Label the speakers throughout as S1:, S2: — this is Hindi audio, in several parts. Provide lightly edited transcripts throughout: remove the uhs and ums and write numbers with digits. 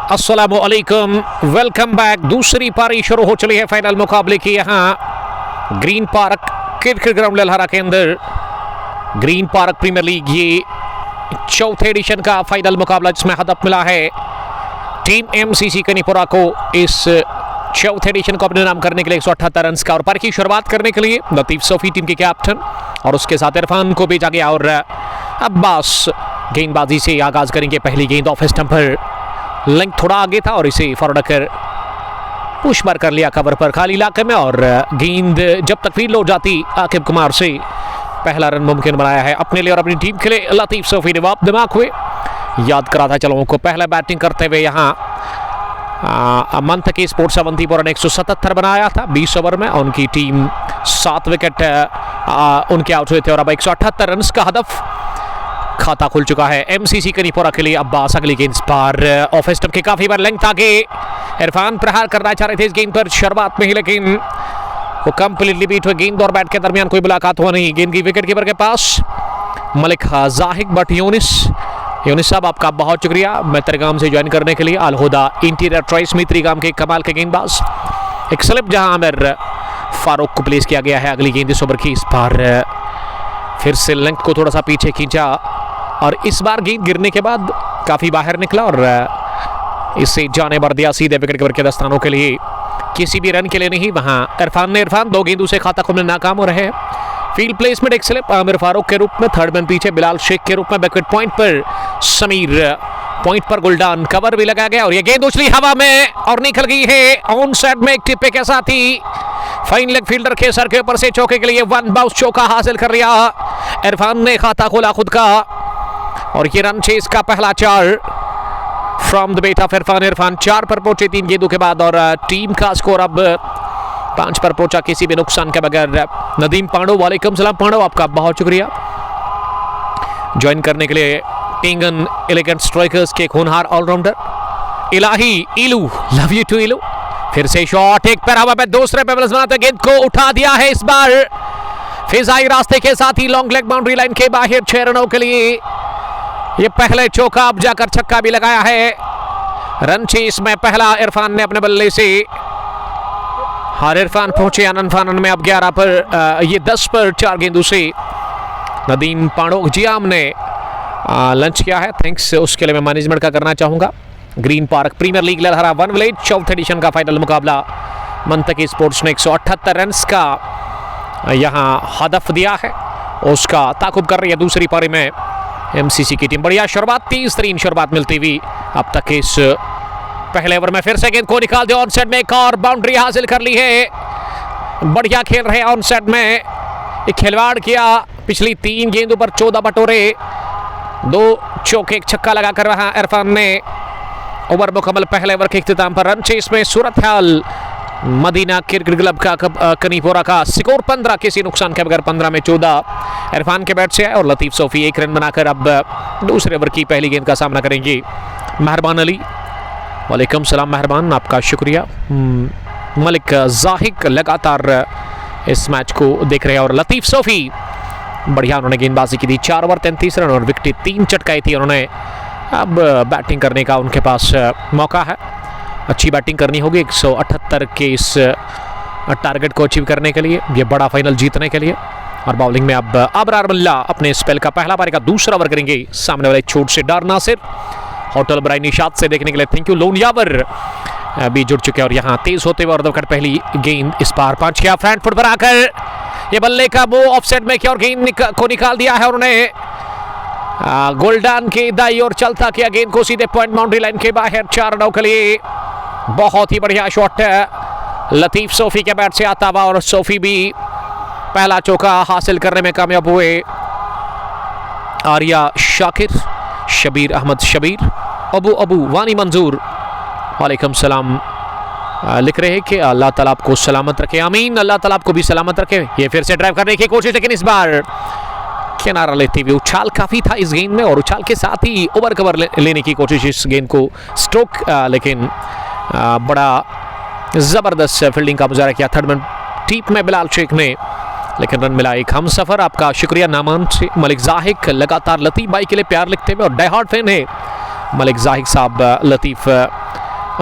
S1: अस्सलामु अलैकुम, वेलकम बैक। दूसरी पारी शुरू हो चली है फाइनल मुकाबले की। यहाँ ग्रीन पार्क क्रिकेट ग्राउंड ललहरा के अंदर ग्रीन पार्क प्रीमियर लीग ये चौथे एडिशन का फाइनल मुकाबला जिसमें हदफ मिला है टीम एमसीसी कनीपुरा को इस चौथे एडिशन को अपने नाम करने के लिए 178 रन का। और पारी की शुरुआत करने के लिए लतीफ सोफी टीम के कैप्टन और उसके साथ इरफान को भेजा गया और अब्बास गेंदबाजी से आगाज करेंगे। पहली गेंद ऑफ स्टंप पर, लेंथ थोड़ा आगे था और इसे फॉरवर्ड कर पुश मार कर लिया कवर पर खाली इलाके में। और गेंद जब तक फील्ड हो जाती आकिब कुमार से पहला रन मुमकिन बनाया है अपने लिए और अपनी टीम के लिए लतीफ सोफी ने। वाप दिमाग हुए याद करा था चलो को पहले बैटिंग करते हुए यहाँ मंथ के स्पोर्ट्स अवंतीपुरा ने 177 बनाया था 20 ओवर में। उनकी टीम 7 विकेट उनके आउट हुए थे और अब 178 रन का हदफ खाता खुल चुका है एमसीसी कनीपुरा के लिए। अब्बास अगली गेंद पर ऑफ स्टंप के काफी बार लेंथ आगे इरफान प्रहार करना चाह रहे थे इस गेंद पर शुरुआत में ही, लेकिन वो कंप्लीटली बीट हुए। गेंद और बैट के दरमियान कोई मुलाकात हुआ नहीं। गेंद की विकेट कीपर के पास मलिक जाहिक बट यूनिस साहब आपका बहुत शुक्रिया मेहतरगाम से ज्वाइन करने के लिए। अलहुदा इंटीरियर ट्राइस मित्रीगाम के कमाल के गेंदबाज। एक स्लिप जहां आमिर फारूक को प्लेस किया गया है। अगली गेंद इस ओवर की, इस बार फिर से लेंथ को थोड़ा सा पीछे खींचा और इस बार गेंद गिरने के बाद काफी बाहर निकला और इससे जाने भर दिया सीधे विकेट कीपर के दस्तानों के लिए। किसी भी रन के लिए नहीं, वहां इरफान 2 गेंदों से खाता खोलने नाकाम हो रहे हैं। फील्ड प्लेसमेंट एक स्लिप आमिर फारूक के रूप में, थर्ड मैन पीछे बिलाल शेख के रूप में, बैकवर्ड पॉइंट पर समीर, पॉइंट पर गुलडान, कवर भी लगाया गया और ये गेंद उछली हवा में और निकल गई है ऑन साइड में एक टिप्पे के साथ ही फाइन लेग फील्डर के सर के ऊपर से चौके के लिए 1 बाउंस चौका हासिल कर लिया। इरफान ने खाता खोला खुद का और ये रन चेस का पहला 4 from the bat of Irfan 4 पर पहुंचे 3 गेंदों के बाद और टीम का स्कोर अब 5 पर पहुंचा किसी भी नुकसान के बगैर। नदीम पांडो, वालेकुम सलाम पांडो, आपका बहुत शुक्रिया ज्वाइन करने के लिए। टिंगन एलिगेंट स्ट्राइकर्स के खूनहार ऑलराउंडर इलाही इलू, लव यू टू इलू। फिर से शॉट एक पैर हवा पे, दूसरे पे बनाते गेंद को उठा दिया है इस बार फिजाई रास्ते के साथ ही लॉन्ग लेग बाउंड्री लाइन के बाहर 6 रनों के लिए ये पहले चौका, अब जाकर छक्का भी लगाया है। रन चेस में पहला इरफान ने अपने बल्ले से, हर इरफान पहुंचे आनंद फानन में अब 11 पर ये 10 पर 4 गेंदों से नदीम पांडो जियाम ने लंच किया है। थैंक्स उसके लिए मैं मैनेजमेंट का करना चाहूंगा। Green park premier league Lalhara 1 village चौथे एडिशन का फाइनल मुकाबला मंतकी स्पोर्ट्स ने 178 रन का यहां हदफ दिया है। उसका ताकुब कर रही है दूसरी पारी में एमसीसी की टीम। बढ़िया शुरुआत, 30 शुरुआत मिलती हुई अब तक इस पहले ओवर में। फिर से गेंद को निकाल दिया ऑन साइड में, एक और बाउंड्री हासिल कर ली है। बढ़िया खेल रहे ऑन साइड में एक खिलवाड़ किया, पिछली 3 गेंदों पर 14 बटोरे, 2 चौके एक छक्का लगाकर वहां इरफान ने ओवर मुकम्मल। पहले ओवर के इख्तिताम पर रन चेस में सूरत हाल मदीना क्रिकेट क्लब का कनीपुरा का स्कोर 15 किसी नुकसान के बगैर 15 में 14 इरफान के बैट से है और लतीफ सोफी 1 रन बनाकर अब दूसरे ओवर की पहली गेंद का सामना करेंगे। मेहरबान अली, वालेकुम सलाम मेहरबान, आपका शुक्रिया। मलिक जाहिक लगातार इस मैच को देख रहे हैं और लतीफ सोफी बढ़िया उन्होंने गेंदबाजी की थी। 4 ओवर 33 रन और विकेट 3 चटकाई थी उन्होंने। अब बैटिंग करने का उनके पास मौका है, अच्छी बैटिंग करनी होगी 178 के इस टारगेट को अचीव करने के लिए, ये बड़ा फाइनल जीतने के लिए। और बॉलिंग में अब अबरार मुल्ला अपने स्पेल का पहला पारी का दूसरा ओवर करेंगे। सामने वाले छोट से डार नासिर, होटल ब्राई निशाद से देखने के लिए थैंक यू। लोन यावर भी जुड़ चुके हैं और यहाँ तेज होते हुए और दबकर पहली गेंद इस बार 5 किया फ्रंट फुट पर आकर ये बल्ले का वो ऑफसेट में किया और गेंद को निकाल दिया है उन्होंने। गोल्डन के दाई और चलता किया गेंद को सीधे पॉइंट बाउंड्री लाइन के बाहर 4 रनों के लिए। बहुत ही बढ़िया शॉट लतीफ सोफी के बैट से आता हुआ और सोफी भी पहला चौका हासिल करने में कामयाब हुए। आर्या शाकिर, शबीर अहमद शबीर, अबू वानी मंजूर, वालेकुम सलाम लिख रहे हैं कि अल्लाह ताला आपको सलामत रखे, आमीन, अल्लाह ताला आपको भी सलामत रखे। ये फिर से ड्राइव करने की कोशिश, लेकिन इस बार किनारा लेते हुए उछाल काफी था इस गेंद में और उछाल के साथ ही ओवर कवर लेने की कोशिश इस गेंद को स्ट्रोक, लेकिन बड़ा जबरदस्त फील्डिंग का मुजाहरा किया थर्ड मैन टीप में बिलाल शेख ने, लेकिन रन मिला एक। हम सफर आपका शुक्रिया नामान से। मलिक जाहिक लगातार लतीफ भाई के लिए प्यार लिखते हुए और डाई हार्ड फैन है मलिक जाहिद साहब, लतीफ़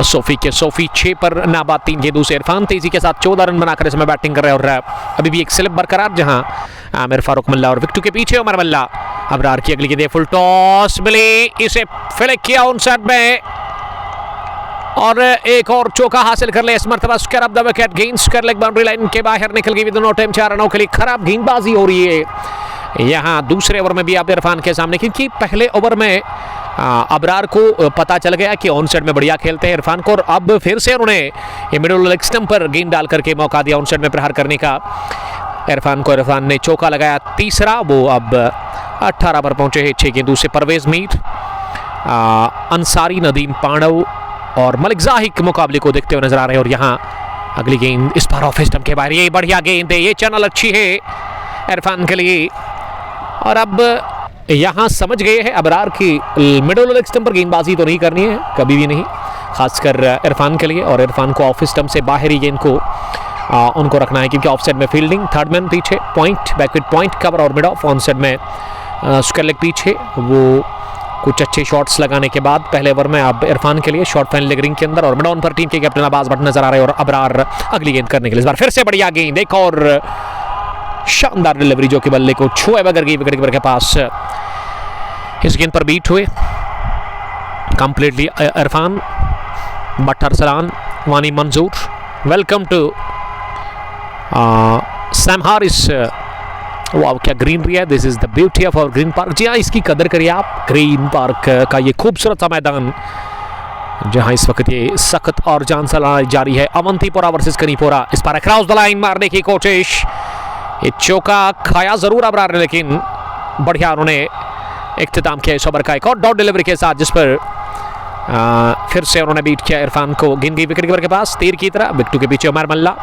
S1: सोफ़ी के सोफ़ी 6 पर नाबाद 3 गेंदों से। इरफान तेज़ी के साथ 14 रन बनाकर इसमें बैटिंग कर रहे हैं और अभी भी एक स्लिप बरकरार, जहां आमिर फारूक मल्ला और विकेट के पीछे उमर मल्ला। अबरार की अगली गेंद, फुल टॉस मिली, इसे फ्लिक किया ऑन साइड में और एक और चौका हासिल कर ले इस मरतबा। स्क्वायर ऑफ द विकेट, गेंद स्क्वायर लेग बाउंड्री लाइन के बाहर निकल गई। विद नो टाइम 4 रनों के लिए खराब गेंदबाजी हो रही है यहाँ दूसरे ओवर में भी आप इरफान के सामने, क्योंकि पहले ओवर में अबरार को पता चल गया कि ऑन साइड में बढ़िया खेलते हैं इरफान को, और अब फिर से उन्होंने ये मिडिल लेग स्टंप पर गेंद डाल करके मौका दिया ऑन साइड में प्रहार करने का इरफान को। इरफान ने चौका लगाया तीसरा, वो अब 18 पर पहुंचे हैं 6 गेंदों से। परवेज मीर, अंसारी, नदीम पांडव और मलिक जाहिद के मुकाबले को देखते हुए नजर आ रहे हैं। और यहाँ अगली गेंद इस बार ऑफ स्टंप के बाहर, ये बढ़िया गेंद है, ये चैनल अच्छी है इरफान के लिए। और अब यहाँ समझ गए हैं अबरार की मिडिल लेग स्टंप पर गेंदबाजी तो नहीं करनी है, कभी भी नहीं, खासकर इरफान के लिए। और इरफान को ऑफ स्टंप से बाहरी गेंद को उनको रखना है, क्योंकि ऑफ साइड में फील्डिंग, थर्ड मैन पीछे, पॉइंट बैकविड पॉइंट कवर और मिड ऑफ। ऑन साइड में स्क्वायर लेग पीछे, वो कुछ अच्छे शॉट्स लगाने के बाद पहले ओवर में अब इरफान के लिए शॉर्ट फाइन लेग रिंग के अंदर। और मिड ऑन पर टीम के कैप्टन अब्बास भट्ट नजर आ रहे हैं और अबरार अगली गेंद करने के लिए इस बार फिर से बढ़िया गेंद, एक और शानदार डिलीवरी जो कि बल्ले को छुए बगैर गई विकेट कीपर के पास। इस गेंद पर बीट हुए completely Irfan, but Arsalan, Wani Manzoor. Welcome to Saim Haris. वाह क्या ग्रीनरी है, this is the beauty of our green park. जी हाँ, इसकी कदर करिए आप, ग्रीन पार्क का ये खूबसूरत सा मैदान जहां इस वक्त ये सख्त और जान से लड़ाई जारी है। अवंतीपोरा वर्सेस कनीपोरा। इस पर अक्रॉस द लाइन मारने की कोशिश, ये चौका खाया जरूर अबरार ने, लेकिन बढ़िया उन्होंने इख्तिताम किया इस ओवर का एक और डॉट डिलीवरी के साथ, जिस पर फिर से उन्होंने बीट किया इरफान को। गेंद गई विकेट कीपर के पास तीर की तरह, विकेट के पीछे उमर मल्ला,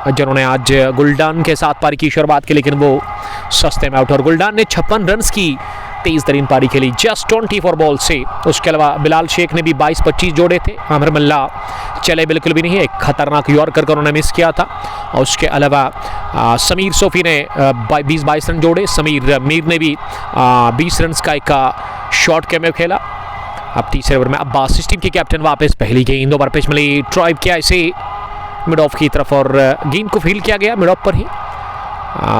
S1: जिन्होंने आज गुलडान के साथ पारी की शुरुआत की, लेकिन वो सस्ते में आउट। और गुलडान ने 56 रन की तेज तरीन पारी खेली जस्ट 24 बॉल से। उसके अलावा बिलाल शेख ने भी 22-25 जोड़े थे। आमिर मल्ला चले बिल्कुल भी नहीं, एक खतरनाक यॉर्कर उन्होंने मिस किया था। और उसके अलावा समीर सोफी ने 20-22 रन जोड़े। समीर मीर ने भी 20 रन का एक शॉर्ट कैमेओ खेला। अब तीसरे ओवर में अब्बास इस टीम के कैप्टन वापस, पहली गेंद ओवर पिच मिली, ड्राइव किया इसे मिड ऑफ की तरफ और गेंद को फील्ड किया गया मिड ऑफ पर ही।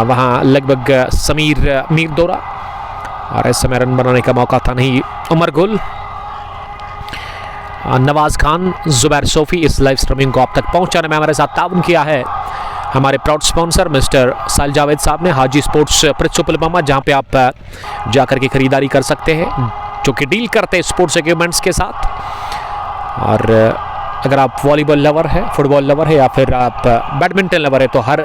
S1: वहाँ लगभग समीर मीर दौरा और इस समय रन बनाने का मौका था नहीं। उमर गुल, नवाज खान, जुबैर सोफी इस लाइव स्ट्रीमिंग को आप तक पहुंचाने में हमारे साथ ताउन किया है हमारे प्राउड स्पॉन्सर मिस्टर साल जावेद साहब ने। हाजी स्पोर्ट्स प्रिंसिपल मामा, जहां पे आप जाकर के खरीदारी कर सकते हैं, जो कि डील करते हैं स्पोर्ट्स इक्विपमेंट्स के साथ। और अगर आप वॉलीबॉल लवर है, फुटबॉल लवर है या फिर आप बैडमिंटन लवर है, तो हर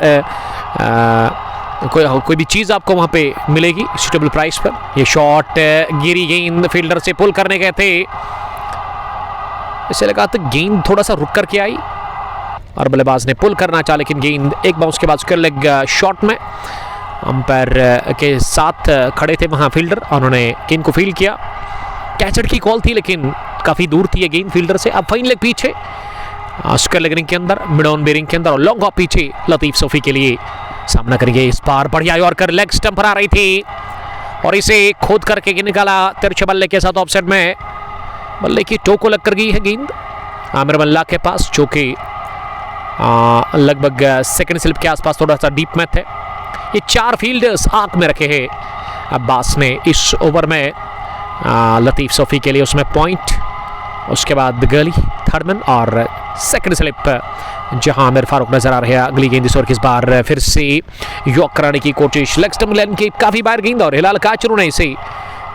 S1: कोई भी चीज़ आपको वहाँ पे मिलेगी सूटेबल प्राइस पर। ये शॉट गिरी गेंद फील्डर से पुल करने गए थे, इसे लगा तो गेंद थोड़ा सा रुक करके आई और बल्लेबाज ने पुल करना चाहा, लेकिन गेंद एक बाउंस के बाद स्क्वायर लेग शॉट में अंपायर के साथ खड़े थे वहाँ फील्डर, उन्होंने गेंद को फील्ड किया। कैचर की कॉल थी, लेकिन काफ़ी दूर थी ये गेंद फील्डर से। अब फाइन लेग पीछे स्क्वायर लेग रिंग के अंदर, मिड ऑन बेरिंग के अंदर और लॉन्ग ऑफ पीछे लतीफ सोफी के लिए सामना करेंगे। इस बार बढ़िया यॉर्कर लेग स्टंप पर आ रही थी और इसे खोद करके निकाला तिरछे बल्ले के साथ ऑफसाइड में। बल्ले की टो को लग कर गई है गेंद आमिर मल्ला के पास, जो कि लगभग सेकंड स्लिप के आसपास थोड़ा सा डीप में थे। ये 4 फील्डर्स आंख में रखे हैं अब्बास ने इस ओवर में लतीफ सोफी के लिए, उसमें पॉइंट, उसके बाद गली थर्ड मैन और सेकंड स्लिप जहां आमिर फारूक नजर आ रहे हैं। अगली गेंद इस ओवर की इस बार फिर से यॉर्क कराने की कोशिश, लेग स्टंप लाइन की काफी बार गेंद और हिलाल काचरू ने इसे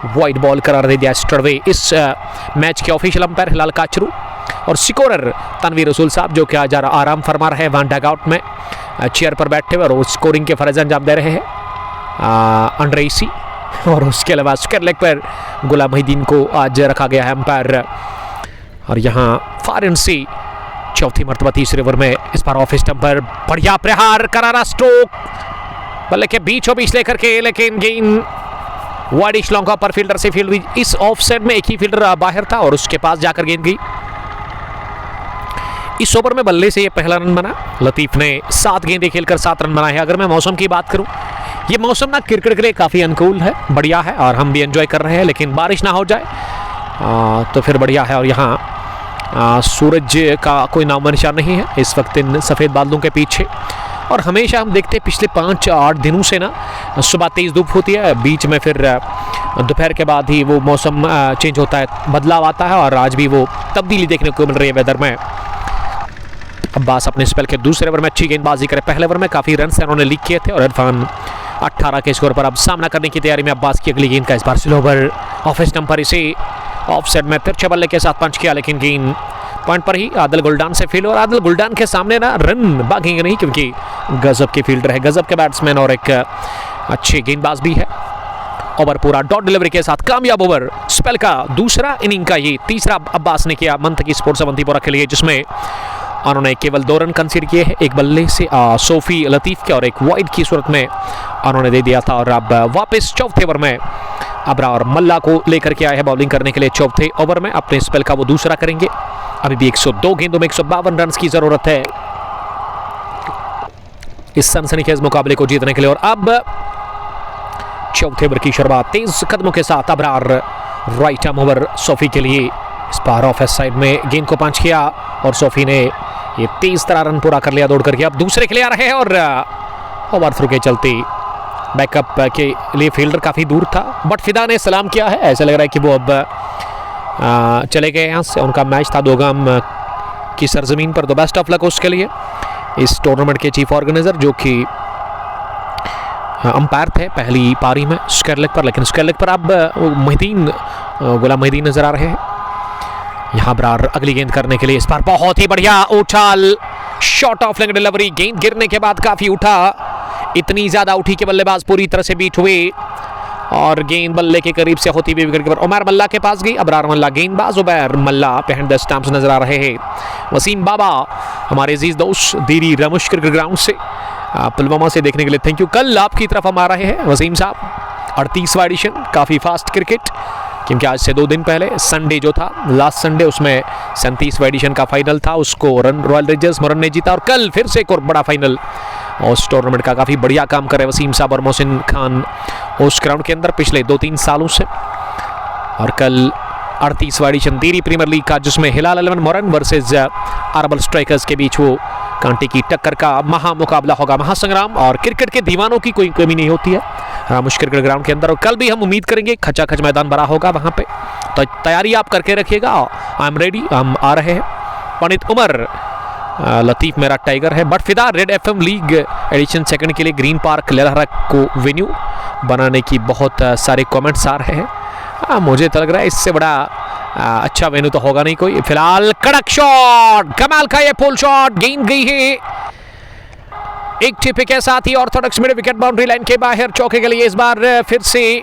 S1: वाइड बॉल करार दे दिया स्टरवे। इस मैच के ऑफिशियल अंपायर हिलाल काचरू और स्कोरर तनवीर रसूल साहब, जो कि आज आराम फरमा रहे हैं वहां डगआउट में चेयर पर बैठे हुए और स्कोरिंग के फर्ज अंजाम दे रहे हैं अंडर एसी। और उसके अलावा स्क्वायर लेग पर गुलाम मोहिद्दीन को आज रखा गया है अंपायर। और यहाँ फॉरन से चौथी मरतबा तीसरे ओवर में इस बार ऑफ स्टंप पर बढ़िया प्रहार, करारा स्ट्रोक बल्ले के बीचों बीच लेकर के, लेकिन गेंद वाइडिश लॉन्ग पर फील्डर से फील्ड हुई। इस ऑफ साइड में एक ही फील्डर बाहर था और उसके पास जाकर गेंद गई। इस ओवर में बल्ले से ये पहला रन बना। लतीफ ने 7 गेंदें खेलकर 7 रन बनाए हैं। अगर मैं मौसम की बात करूं, ये मौसम ना क्रिकेट के लिए काफ़ी अनुकूल है, बढ़िया है और हम भी एंजॉय कर रहे हैं, लेकिन बारिश ना हो जाए तो फिर बढ़िया है। और यहाँ सूरज का कोई नामो निशान नहीं है इस वक्त इन सफ़ेद बादलों के पीछे। और हमेशा हम देखते हैं पिछले 5-8 दिनों से ना सुबह तेज़ धूप होती है, बीच में फिर दोपहर के बाद ही वो मौसम चेंज होता है, बदलाव आता है। और आज भी वो तब्दीली देखने को मिल रही है वेदर में। अब्बास अपने स्पेल के दूसरे ओवर में अच्छी गेंदबाजी करे। पहले ओवर में काफ़ी रन उन्होंने लीक किए थे और इरफान 18 के स्कोर पर अब सामना करने की तैयारी में। अब्बास की अगली गेंद का इस बार स्लो ओवर ऑफ स्टंप पर इसे ऑफ साइड में तिरछे बल्ले के साथ पंच किया, लेकिन गेंद पॉइंट पर ही आदिल गुलडान से फील। और आदिल गुलडान के सामने ना रन भागेंगे नहीं, क्योंकि गजब के फील्डर है, गजब के बैट्समैन और एक अच्छे गेंदबाज भी है। ओवर पूरा डॉट डिलीवरी के साथ कामयाब ओवर स्पेल का दूसरा इनिंग का ये तीसरा अब्बास ने किया मंतकी स्पोर्ट्स अवंतीपोरा के लिए, जिसमें उन्होंने केवल 2 रन कंसीडर किए हैं। एक बल्ले से सोफी लतीफ़ के और एक वाइड की सूरत में उन्होंने दे दिया था। और अब वापस चौथे ओवर में अबरार मल्ला को लेकर के आए हैं बॉलिंग करने के लिए। चौथे ओवर में अपने स्पेल का वो दूसरा करेंगे। अभी भी 102 गेंदों में 152 रन की जरूरत है इस सनसनीखेज मुकाबले को जीतने के लिए। और अब चौथे ओवर की शुरुआत तेज कदमों के साथ Abrar right arm over Sophie के लिए। इस बार ऑफ साइड में गेंद को पंच किया और सोफी ने ये 23 रन पूरा कर लिया दौड़ करके। अब दूसरे के लिए आ रहे हैं और ओवर थ्रू के चलते बैकअप के लिए फील्डर काफ़ी दूर था, बट फिदा ने सलाम किया है। ऐसा लग रहा है कि वो अब चले गए यहाँ से। उनका मैच था दोगाम की सरजमीन पर। तो बेस्ट ऑफ लक उसके लिए। इस टूर्नामेंट के चीफ ऑर्गेनाइजर जो कि अंपायर थे पहली पारी में स्क्वायर लेग पर, लेकिन स्क्वायर लेग पर अब गुलाम मोहिदीन नजर आ रहे हैं। यहाँ बरार अगली गेंद करने के लिए। इस बार बहुत ही बढ़िया उछाल, शॉट ऑफ लेग डिलीवरी। गेंद गिरने के बाद काफी उठा, इतनी ज्यादा उठी कि बल्लेबाज पूरी तरह से बीट हुए और गेंद बल्ले के करीब से होती हुई विकेट पर उमर मल्ला के पास गई। अबरार मल्ला गेंदबाज उमर मल्ला पहन द स्टंप्स नजर आ रहे हैं। वसीम बाबा हमारे अजीज दोस्त दीरी रमुश क्रिकेट ग्राउंड से पुलवामा से देखने के लिए थैंक यू। कल आपकी तरफ हम आ रहे हैं वसीम साहब। 38वां एडिशन, काफ़ी फास्ट क्रिकेट, क्योंकि आज से 2 दिन पहले संडे जो था लास्ट संडे उसमें 37वां एडिशन का फाइनल था, उसको रॉयल रेंजर्स मोरन ने जीता। और कल फिर से एक और बड़ा फाइनल। उस टूर्नामेंट का काफ़ी बढ़िया काम कर रहे वसीम साहब और मोहसिन खान उस ग्राउंड के अंदर पिछले 2-3 सालों से। और कल 38वां एडिशन दीरी प्रीमियर लीग का, जिसमें हिलाल 11 मोरन वर्सेज अरबल स्ट्राइकर्स के बीच वो कांटे की टक्कर का महामुकाबला होगा, महासंग्राम। और क्रिकेट के दीवानों की कोई कमी नहीं होती है रामुश क्रिकेट ग्राउंड के अंदर। और कल भी हम उम्मीद करेंगे खचाखच मैदान भरा होगा वहाँ पे, तो तैयारी आप करके रखिएगा। आई एम रेडी, हम आ रहे हैं। पंडित उमर लतीफ़ मेरा टाइगर है, बट फिदा red FM league edition second के लिए ग्रीन पार्क लेलहरा को वेन्यू बनाने की बहुत सारे कमेंट्स आ रहे हैं। मुझे तो लग रहा है इससे बड़ा अच्छा वेन्यू तो होगा नहीं कोई। फिलहाल कड़क शॉट, कमाल का ये पुल शॉट, गेंद गई है एक टिपे के साथ ही orthodox mid wicket boundary line के बाहर चौके के लिए। इस बार फिर से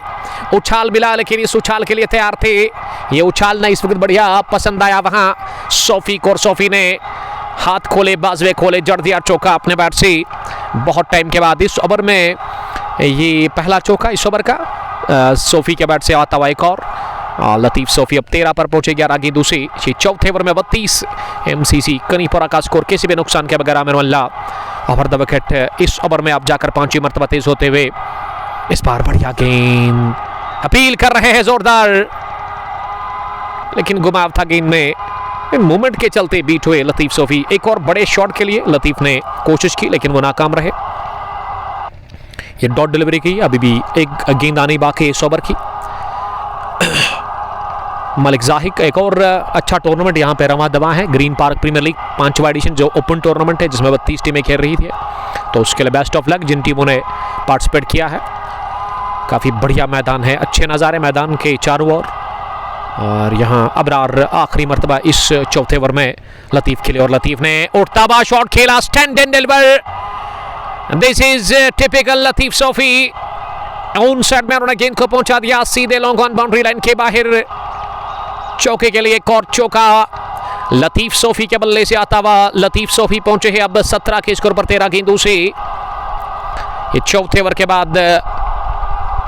S1: उछाल मिला, लेकिन इस उछाल के लिए तैयार थे। ये उछाल ना इस वक्त बढ़िया पसंद आया वहां सोफी को, और सोफी ने हाथ खोले, बाजवे खोले, जड़ दिया चौका अपने बैट से बहुत टाइम के बाद। इस ओवर में ये पहला चौका इस ओवर का सोफी के बैट से आता हुआ एक और। लतीफ सोफी अब 13 पर पहुंचे, 11 गेंदों से। चौथे ओवर में 32 एमसीसी कनीपुरा का स्कोर किसी भी नुकसान के बगैर। आमिर मल्ला ओवर द विकेट इस ओवर में आप जाकर 5वीं मरतबा तेज होते हुए। इस बार बढ़िया गेंद, अपील कर रहे हैं जोरदार, लेकिन घुमाव था गेंद में, मूवमेंट के चलते बीट हुए लतीफ सोफी। एक और बड़े शॉट के लिए लतीफ ने कोशिश की, लेकिन वो नाकाम रहे। ये डॉट डिलीवरी की, अभी भी एक गेंद आनी बाकी इस ओवर की। मलिक जाहिक एक और अच्छा टूर्नामेंट यहाँ पे रवा दवा है। ग्रीन पार्क प्रीमियर लीग 5वां एडिशन जो ओपन टूर्नामेंट है, जिसमें 32 टीमें खेल रही थी, तो उसके लिए बेस्ट ऑफ लक जिन टीमों ने पार्टिसिपेट किया है। काफ़ी बढ़िया मैदान है, अच्छे नज़ारे मैदान के चारों ओर। और यहाँ अबरार आखिरी मरतबा इस चौथे ओवर में लतीफ़ के लिए, और लतीफ़ ने उठता हुआ शॉट खेला, stand and deliver. This is typical Latif Sophie. On side में उन्होंने गेंद को पहुंचा दिया सीधे लॉन्ग ऑन बाउंड्री लाइन के बाहर। चौके के लिए एक और चौका लतीफ सोफी के बल्ले से आता हुआ। लतीफ सोफी पहुंचे हैं अब 17 के स्कोर पर 13 गेंदों से। ये चौथे ओवर के बाद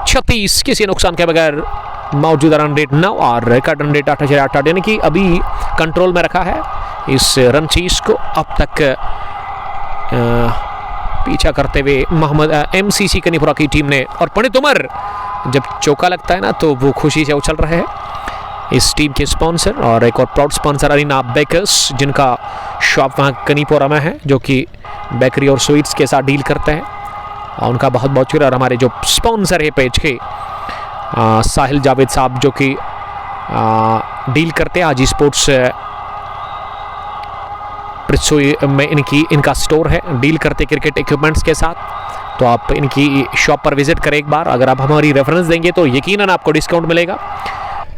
S1: 36 किसी नुकसान के बगैर मौजूदा रन रेट 9 और रिकॉर्ड रन रेट 8.8, यानी कि अभी कंट्रोल में रखा है इस रन चीज को अब तक पीछा करते हुए मोहम्मद एमसीसी कनीपुरा की टीम ने। और पंडित उमर जब चौका लगता है ना तो वो खुशी से उछल रहे हैं। इस टीम के स्पॉन्सर और एक और प्राउड स्पॉन्सर अरीना बेकर्स, जिनका शॉप वहाँ कनीपोरा में है, जो कि बेकरी और स्वीट्स के साथ डील करते हैं। और उनका बहुत बहुत शुक्रिया। और हमारे जो स्पॉन्सर है पेज के साहिल जावेद साहब, जो कि डील करते हैं आजी स्पोर्ट्स पृथ्वी में इनका स्टोर है, डील करते क्रिकेट इक्विपमेंट्स के साथ। तो आप इनकी शॉप पर विजिट करें एक बार। अगर आप हमारी रेफरेंस देंगे तो यकीनन आपको डिस्काउंट मिलेगा।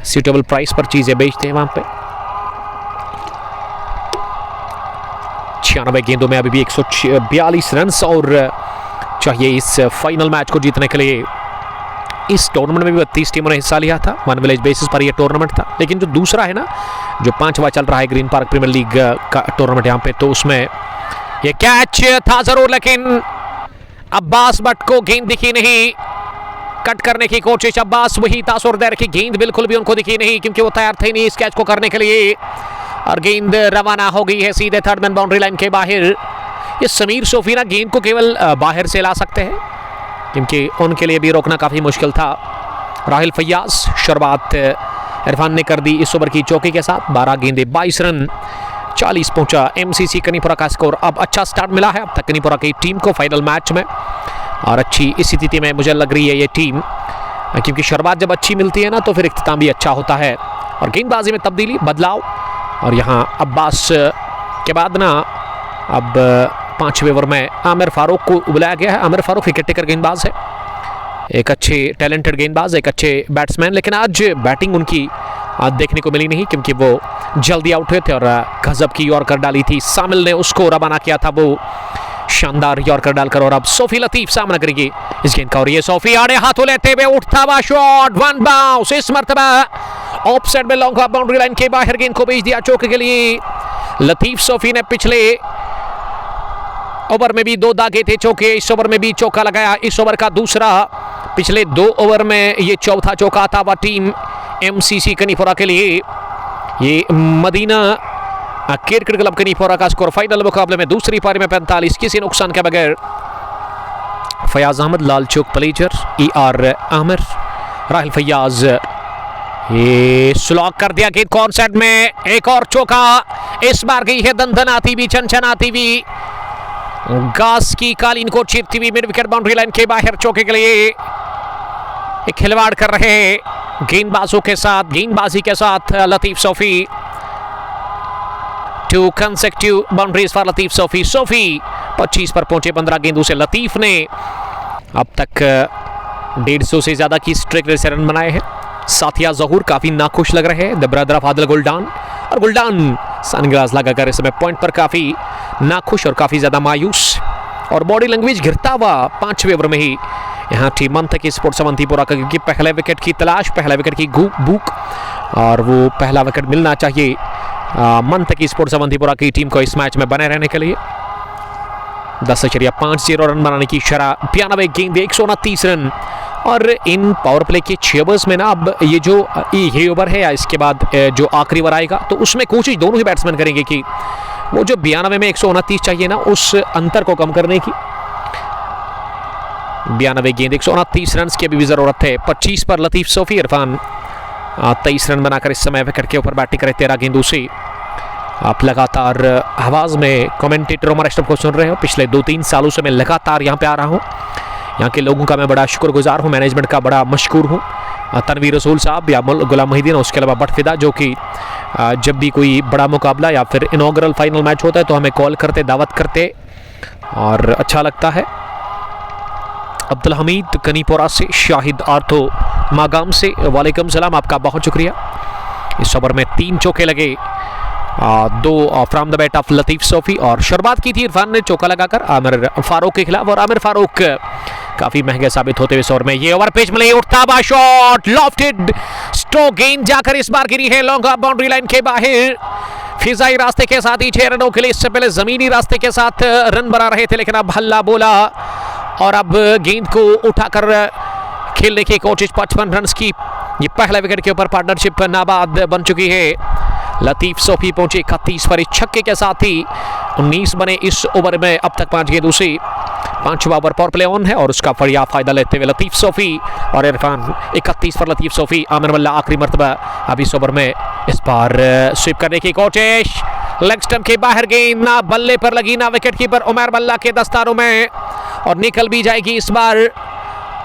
S1: सूटेबल प्राइस पर चीज़ें बेचते हैं वहाँ पे। 96 गेंदों में अभी भी 142 रन और चाहिए इस फाइनल मैच को जीतने के लिए। इस टूर्नामेंट में भी 32 टीमों ने हिस्सा लिया था। वन विलेज बेसिस पर यह टूर्नामेंट था, लेकिन जो दूसरा है ना, जो 5वां चल रहा है ग्रीन पार्क प्रीमियर लीग का टूर्नामेंट यहाँ पे, तो उसमें यह कैच था जरूर, लेकिन अब्बास भट्ट को गेंद दिखी नहीं। कट करने की कोशिश अब्बास वही तासुर दैर की गेंद बिल्कुल भी उनको दिखी नहीं, क्योंकि वो तैयार थे नहीं इस कैच को करने के लिए। और गेंद रवाना हो गई है सीधे थर्ड मैन बाउंड्री लाइन के बाहर। ये समीर सोफी ना गेंद को केवल बाहर से ला सकते हैं, क्योंकि उनके लिए भी रोकना काफ़ी मुश्किल था। राहिल फैयाज, शुरुआत इरफान ने कर दी इस ओवर की चौके के साथ। 12 गेंदे 22 रन, 40 पहुंचा एमसीसी कनीपुरा का स्कोर। अब अच्छा स्टार्ट मिला है अब तक कनीपुरा की टीम को फाइनल मैच में, और अच्छी स्थिति में मुझे लग रही है ये टीम, क्योंकि शुरुआत जब अच्छी मिलती है ना तो फिर इख्तिताम भी अच्छा होता है। और गेंदबाजी में तब्दीली, बदलाव, और यहाँ अब्बास के बाद ना अब 5वें ओवर में आमिर फारूक को बुलाया गया है। आमिर फारूक विकेट टेकर गेंदबाज है, एक अच्छे टैलेंटेड गेंदबाज, एक अच्छे बैट्समैन, लेकिन आज बैटिंग उनकी आज देखने को मिली नहीं, क्योंकि वो जल्दी आउट हुए थे और गजब की यॉर्कर डाली थी। सामिल ने उसको रवाना किया था, वो शानदार यॉर्कर डालकर। और अब सोफी लतीफ सामना करेगी इस गेंद का, और ये सोफी आड़े हाथों लेते हुए उठता हुआ शॉट, वन बाउंस, इस मर्तबा ऑफ साइड में लॉन्ग बाउंड्री लाइन के बाहर गेंद को भेज दिया चौके के लिए। लतीफ सोफी ने पिछले ओवर में भी 2 दागे थे चौके, इस ओवर में भी चौका लगाया। इस ओवर का दूसरा, पिछले 2 ओवर में ये चौथा चौका था वह टीम एमसीसी कनीपुरा के लिए। ये मदीना क्रिकेट क्लब कनीपुरा का स्कोर फाइनल मुकाबले में दूसरी पारी में 45 किसी नुकसान के बगैर। फयाज अहमद, लाल चौक प्लेजर, ER आमिर, राहिल फैयाज, ये स्लॉक कर दिया गेंद कॉर्नर साइड में। एक और चौका, इस बार गई है दंदनाती हुई, छनछनाती हुई, घास की कालीन को चीरती हुई मिड विकेट बाउंड्री लाइन के बाहर चौके के लिए। एक खिलवाड़ कर रहे हैं गेंदबाजों के साथ, गेंदबाजी के साथ Latif Sophie. 2 consecutive boundaries for Latif Sophie. Sophie 25 पर पहुंचे 15 गेंदों से। लतीफ ने अब तक 150 से ज्यादा की स्ट्राइक रेट से रन बनाए हैं। साथिया जहूर काफी नाखुश लग रहे हैं, द ब्रदर ऑफ आदिल गुलडान, और गुलडान सनग्लास लगाकर इस समय पॉइंट पर काफी नाखुश और काफी ज्यादा मायूस, और बॉडी लैंग्वेज घिरता हुआ 5वें ओवर में ही यहाँ टीम मंथकी स्पोर्ट्स अवंतीपुरा का, क्योंकि पहले विकेट की तलाश, पहले विकेट की भूख, और वो पहला विकेट मिलना चाहिए मंथकी स्पोर्ट्स अवंतीपुरा की टीम को इस मैच में बने रहने के लिए। 10.50 रन बनाने की शरह, 92 गेंदे 129 रन। और इन पावर प्ले के 6 ओवर्स में ना अब ये जो ये ओवर है या इसके बाद जो आखिरी ओवर आएगा, तो उसमें कोशिश दोनों ही बैट्समैन करेंगे कि वो जो 92 में 129 चाहिए ना, उस अंतर को कम करने की। 92 गेंद 129 रन की अभी भी जरूरत है। 25 पर लतीफ सोफी, इरफान 23 रन बनाकर इस समय विकेट के ऊपर बैटिंग करे 13 गेंदों से। आप लगातार आवाज़ में कमेंटेटर उमर अशरफ को सुन रहे हो। पिछले 2-3 सालों से मैं लगातार यहाँ पे आ रहा हूँ। यहाँ के लोगों का मैं बड़ा शुक्रगुजार हूँ, मैनेजमेंट का बड़ा मशकूर हूँ। तनवीर रसूल साहब या गुलाम मोहिद्दीन, उसके अलावा बटफिदा, जो कि जब भी कोई बड़ा मुकाबला या फिर इनॉग्रल फाइनल मैच होता है तो हमें कॉल करते, दावत करते, और अच्छा लगता है। अब्दुल हमीद कनीपोरा से, शाहिद आर्थो मागाम से, वालेकुम सलाम, आपका बहुत शुक्रिया। इस ओवर में 3 चौके लगे, 2 from the bat of Latif Sophie, और शुरुआत की थी इरफान ने चौका लगाकर आमिर फारूक के खिलाफ, और आमिर फारूक काफी महंगे साबित होते हुए इस ओवर में। ये ओवर पिच में उठता हुआ शॉट, लॉफ्टेड स्ट्रोक, गेंद जाकर इस बार गिरी है लॉन्ग बाउंड्री लाइन के बाहर। फिजाई रास्ते के साथ ही 6 रनों के लिए, इससे पहले जमीनी रास्ते के साथ रन बना रहे थे, लेकिन अब हल्ला बोला और अब गेंद को उठाकर खेलने की कोशिश। 55 रन की ये पहला विकेट के ऊपर पार्टनरशिप नाबाद बन चुकी है। लतीफ सोफी पहुंचे 31 पर इस छक्के के साथ ही 19 बने इस ओवर में। अब तक 5 गेंदों से पांचवा ओवर पावर प्ले ऑन है और उसका बढ़िया फायदा लेते हुए लतीफ सोफी और इरफान 31 पर लतीफ सोफी। आमिर मल्ला आखिरी मरतबा अब इस ओवर में इस बार स्वीप करने की कोशिश, लेग स्टंप के बाहर गेंद, ना बल्ले पर लगी ना विकेट कीपर उमर मल्ला के दस्तारों में और निकल भी जाएगी इस बार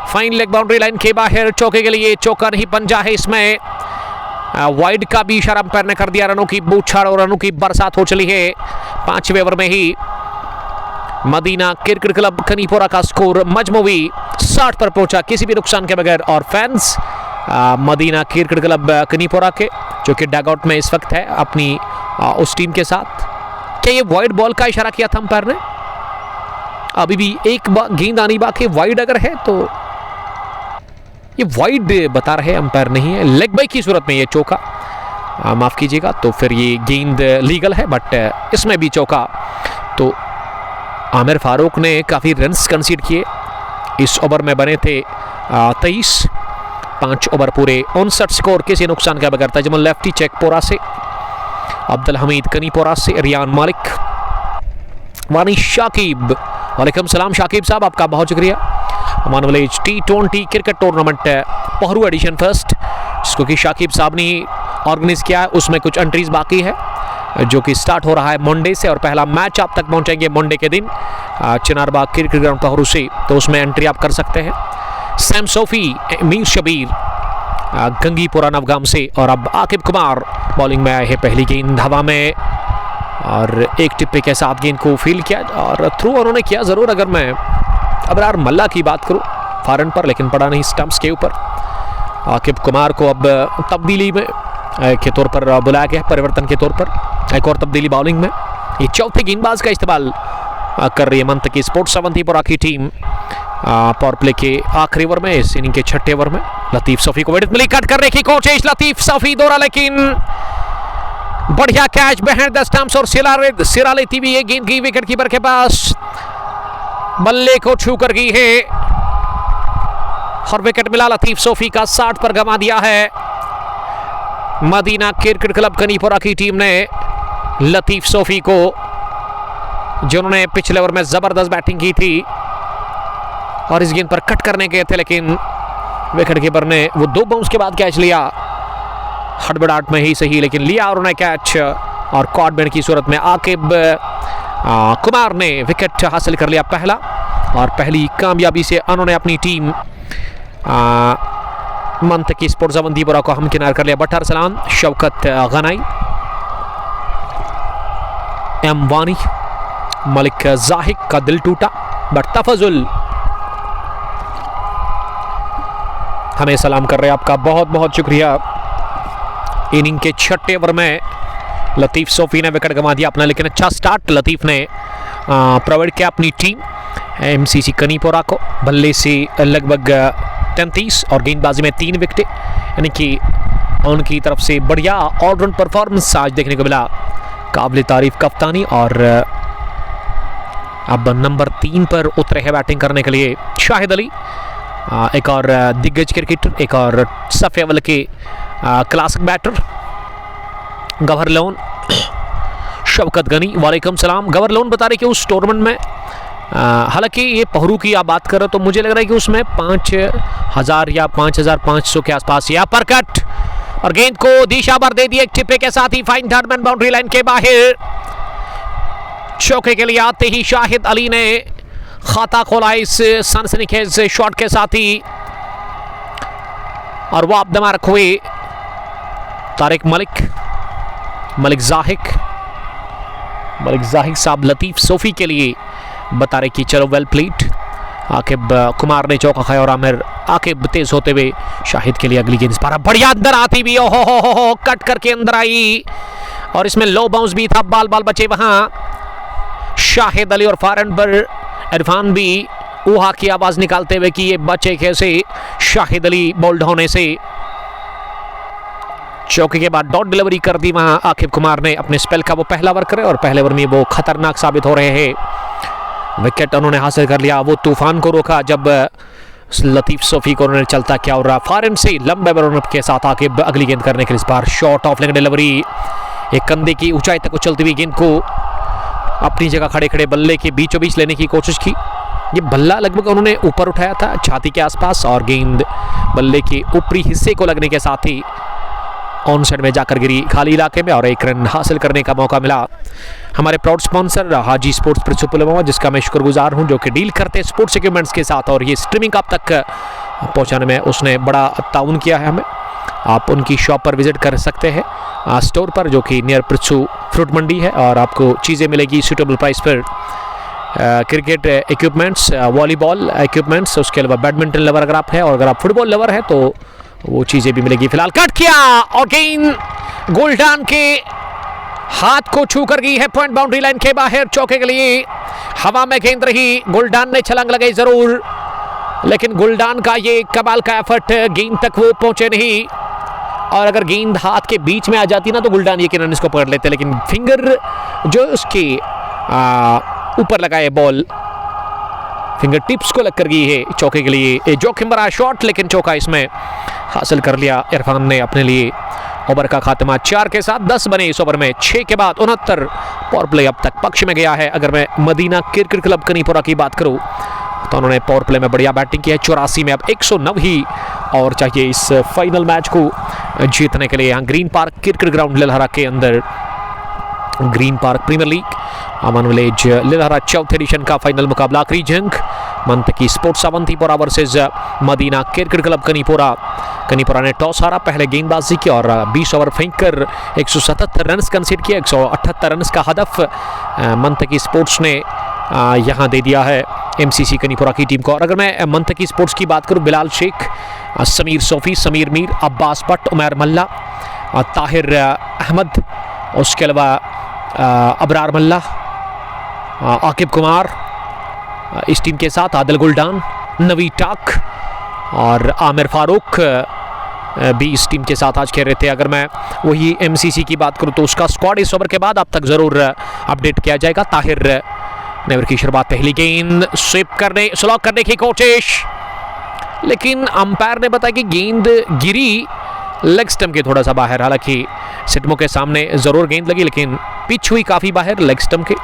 S1: फाइन लेग बाउंड्री लाइन के बाहर। चौके के लिए चौका नहीं पंजा है इसमें। वाइड का भी इशारा अंपायर ने कर दिया। रनों की बूछाड़ और रनों की बरसात हो चली है। 5वें ओवर में ही मदीना क्रिकेट क्लब कनीपोरा का स्कोर मजमूई 60 पर पहुंचा किसी भी नुकसान के बगैर। और फैंस मदीना क्रिकेट क्लब कनीपोरा के जो कि डगआउट में इस वक्त है अपनी उस टीम के साथ। क्या ये वाइड बॉल का इशारा किया था अंपायर ने? अभी भी एक गेंद आनी बाकी, वाइड अगर है तो ये वाइड बता रहे अंपायर नहीं है। लेग बाई की सूरत में ये चौका, माफ कीजिएगा, तो फिर ये गेंद लीगल है, बट इसमें भी चौका। तो आमिर फारूक ने काफ़ी रन्स कंसीड किए। इस ओवर में बने थे 23, 5 ओवर पूरे 59 स्कोर किसी नुकसान के बगैर। तजमुल लेफ्टी चेकपोरा से, अब्दुल हमीद कनीपोरा से, रियान मालिक, वानी शाकिब, वालेकुम सलाम शाकिब साहब, आपका बहुत शुक्रिया। Aman village T20 cricket tournament पहरू एडिशन फर्स्ट, जिसको कि शाकिब साहब ने ऑर्गेनाइज किया है, उसमें कुछ एंट्रीज बाकी है जो कि स्टार्ट हो रहा है मंडे से और पहला मैच आप तक पहुंचेंगे मंडे के दिन चिनारबाग क्रिकेट ग्राउंड पहरू से, तो उसमें एंट्री आप कर सकते हैं। सैम सोफी, मीर शबीर गंगीपुरा नवगाम से और अब आकिब कुमार बॉलिंग में आए हैं। पहली गेंद हवा में और एक टिप्पे के साथ गेंद को फील्ड किया और थ्रू उन्होंने किया ज़रूर। अगर मैं अबरार मल्ला की बात करूं फॉरन पर, लेकिन पड़ा नहीं स्टंप्स के ऊपर। आकिब कुमार को अब तब्दीली में के तौर पर बुलाया गया, परिवर्तन के तौर पर एक और तब्दीली बॉलिंग में। ये चौथे गेंदबाज का इस्तेमाल कर रही है मंतकी स्पोर्ट्स अवंतीपुरा की टीम पावर प्ले के आखिरी ओवर में, इस इनिंग के 6ठे ओवर में। लतीफ सोफी को विकेट मिली, कट करने की कोशिश, लतीफ सोफी दौरा, लेकिन बढ़िया कैच बिहाइंड द स्टंप्स और सिरा लेती हुई ये गेंद की विकेट कीपर के पास, बल्ले को छू कर गई है और विकेट मिला। लतीफ सोफी का 60 पर गंवा दिया है मदीना क्रिकेट क्लब कनीपोरा की टीम ने। लतीफ सोफी को जिन्होंने पिछले ओवर में जबरदस्त बैटिंग की थी और इस गेंद पर कट करने गए थे, लेकिन विकेट कीपर ने वो 2 बाउंस के बाद कैच लिया, हड़बड़ाहट में ही सही, लेकिन लिया और उन्हें कैच। और कॉट बैन की सूरत में आकिब कुमार ने विकेट हासिल कर लिया पहला, और पहली कामयाबी से उन्होंने अपनी टीम मंतकी स्पोर्ट्स अवंतीपुरा को हमकिनार कर लिया। बटर सलाम, शौकत गनाई, एम वानी, मलिक जाहिक का दिल टूटा, बट तफजुल हमें सलाम कर रहे हैं, आपका बहुत बहुत शुक्रिया। इनिंग के 6ठे ओवर में लतीफ सोफी ने विकेट गंवा दिया अपना, लेकिन अच्छा स्टार्ट लतीफ ने प्रोवाइड किया अपनी टीम MCC कनीपोरा को। बल्ले से लगभग 33 और गेंदबाजी में 3 विकेट, यानी कि उनकी तरफ से बढ़िया ऑलराउंड परफॉर्मेंस आज देखने को मिला। काबिल तारीफ कप्तानी, और अब नंबर 3 पर उतरे हैं बैटिंग करने के लिए शाहिद अली, एक और दिग्गज क्रिकेटर, एक और सफ़े अव्वल के क्लासिक बैटर गवर लोन शौकत गनी, वालेकुम सलाम। गवर लोन बता रहे कि उस टूर्नामेंट में हालांकि ये पहरू की आप बात करो तो मुझे लग रहा है कि उसमें 5000 या 5500 के आसपास या पर कट, और गेंद को दिशा भर दे दिए एक टिप्पे के साथ ही फाइन थर्डमैन बाउंड्री लाइन के बाहर। चौके के लिए आते ही शाहिद अली ने खाता खोला इस सनसनीखेज शॉट के साथ ही, और वो आप दमारक हुए तारिक मलिक जाहिक साहब लतीफ सोफी के लिए बता रहे कि चलो वेल प्लेड। आकिब कुमार ने चौका खाया और आमिर आकिब तेज होते हुए शाहिद के लिए अगली गेंद पर बढ़िया अंदर आती भी, ओहो हो कट करके अंदर आई, और इसमें लो बाउंस भी था, बाल बचे वहां। शाहिद अली और फारन पर इरफान भी ऊहा की आवाज निकालते हुए कि ये बचे कैसे शाहिद अली बोल्ड होने से। चौके के बाद डॉट डिलीवरी कर दी वहां आकिब कुमार ने अपने स्पेल का वो पहला ओवर करे, और पहले ओवर में वो खतरनाक साबित हो रहे हैं। विकेट उन्होंने हासिल कर लिया, वो तूफान को रोका जब लतीफ सोफी को उन्होंने चलता किया, और फारन से लंबे रन के साथ आकिब अगली गेंद करने के लिए इस बार शॉर्ट ऑफ लेग डिलीवरी, एक कंधे की ऊंचाई तक उछलती हुई गेंद को अपनी जगह खड़े खड़े बल्ले के बीचों बीच लेने की कोशिश की, ये बल्ला लगभग उन्होंने ऊपर उठाया था छाती के आसपास और गेंद बल्ले के ऊपरी हिस्से को लगने के साथ ही ऑन साइड में जाकर गिरी खाली इलाके में और 1 रन हासिल करने का मौका मिला। हमारे प्राउड स्पॉन्सर हाजी स्पोर्ट्स प्रिंसिपल जिसका मैं शुक्रगुजार हूं, जो कि डील करते हैं स्पोर्ट्स इक्विपमेंट्स के साथ और ये स्ट्रीमिंग आप तक पहुंचाने में उसने बड़ा ताउन किया है हमें। आप उनकी शॉप पर विजिट कर सकते हैं स्टोर पर, जो कि नियर पृथ्वी फ्रूट मंडी है, और आपको चीज़ें मिलेगी सूटेबल प्राइस पर। क्रिकेट इक्विपमेंट्स, वॉलीबॉल इक्विपमेंट्स, उसके अलावा बैडमिंटन लवर अगर आप है, और अगर आप फुटबॉल लवर है तो वो चीज़ें भी मिलेगी। फिलहाल कट किया और गेंद गुल्डान के हाथ को छू कर गई है पॉइंट बाउंड्री लाइन के बाहर चौके के लिए। हवा में गेंद रही, गुल्डान ने छलांग लगाई जरूर, लेकिन गुल्डान का ये कमाल का एफर्ट, गेंद तक वो पहुंचे नहीं। और अगर गेंद हाथ के बीच में आ जाती ना तो गुल्डान यकीनन इसको पकड़ लेते, लेकिन फिंगर जो उसके ऊपर लगाए बॉल फिंगर टिप्स को लग कर गई है चौके के लिए। जोखिम भरा शॉट, लेकिन चौका इसमें हासिल कर लिया इरफान ने अपने लिए। ओवर का खात्मा 4 के साथ 10 बने इस ओवर में। 6 के बाद 69 पावर प्ले अब तक पक्ष में गया है। अगर मैं मदीना क्रिकेट क्लब कनीपुरा की बात करूं तो उन्होंने पावर प्ले में बढ़िया बैटिंग की है। 84 में अब 109 ही और चाहिए इस फाइनल मैच को जीतने के लिए। यहाँ green park cricket ground Lilhara के अंदर green park premier league Aman village Lilhara चौथे एडिशन का फाइनल मुकाबला, आखिरी जंग Mantaki sports Awantipora versus Madina cricket club Kanipora. Kanipora ने टॉस हारा, पहले गेंदबाजी की और 20 ओवर फेंककर 177 रन कंसीड किया। 178 रन का हदफ मंतकी स्पोर्ट्स ने यहाँ दे दिया है एमसीसी कनीपुरा की टीम को। और अगर मैं मंतकी स्पोर्ट्स की बात करूँ, बिलाल शेख, समीर सोफी, समीर मीर, अब्बास भट्ट, उमैर मल्ला, ताहिर अहमद, उसके अलावा अबरार मल्ला, आकिब कुमार इस टीम के साथ, आदिल गुल्डान, नवी टाक और आमिर फारूक भी इस टीम के साथ आज खेल रहे थे। अगर मैं वही एमसीसी की बात करूं तो उसका स्क्वाड इस ओवर के बाद अब तक जरूर अपडेट किया जाएगा। ताहिर नेवर की शुरुआत, पहली गेंद स्लॉक करने की कोशिश, लेकिन अंपायर ने बताया कि गेंद गिरी लेग स्टंप के थोड़ा सा बाहर। हालांकि सिटमो के सामने जरूर गेंद लगी, लेकिन पिच हुई काफी बाहर लेग स्टंप के,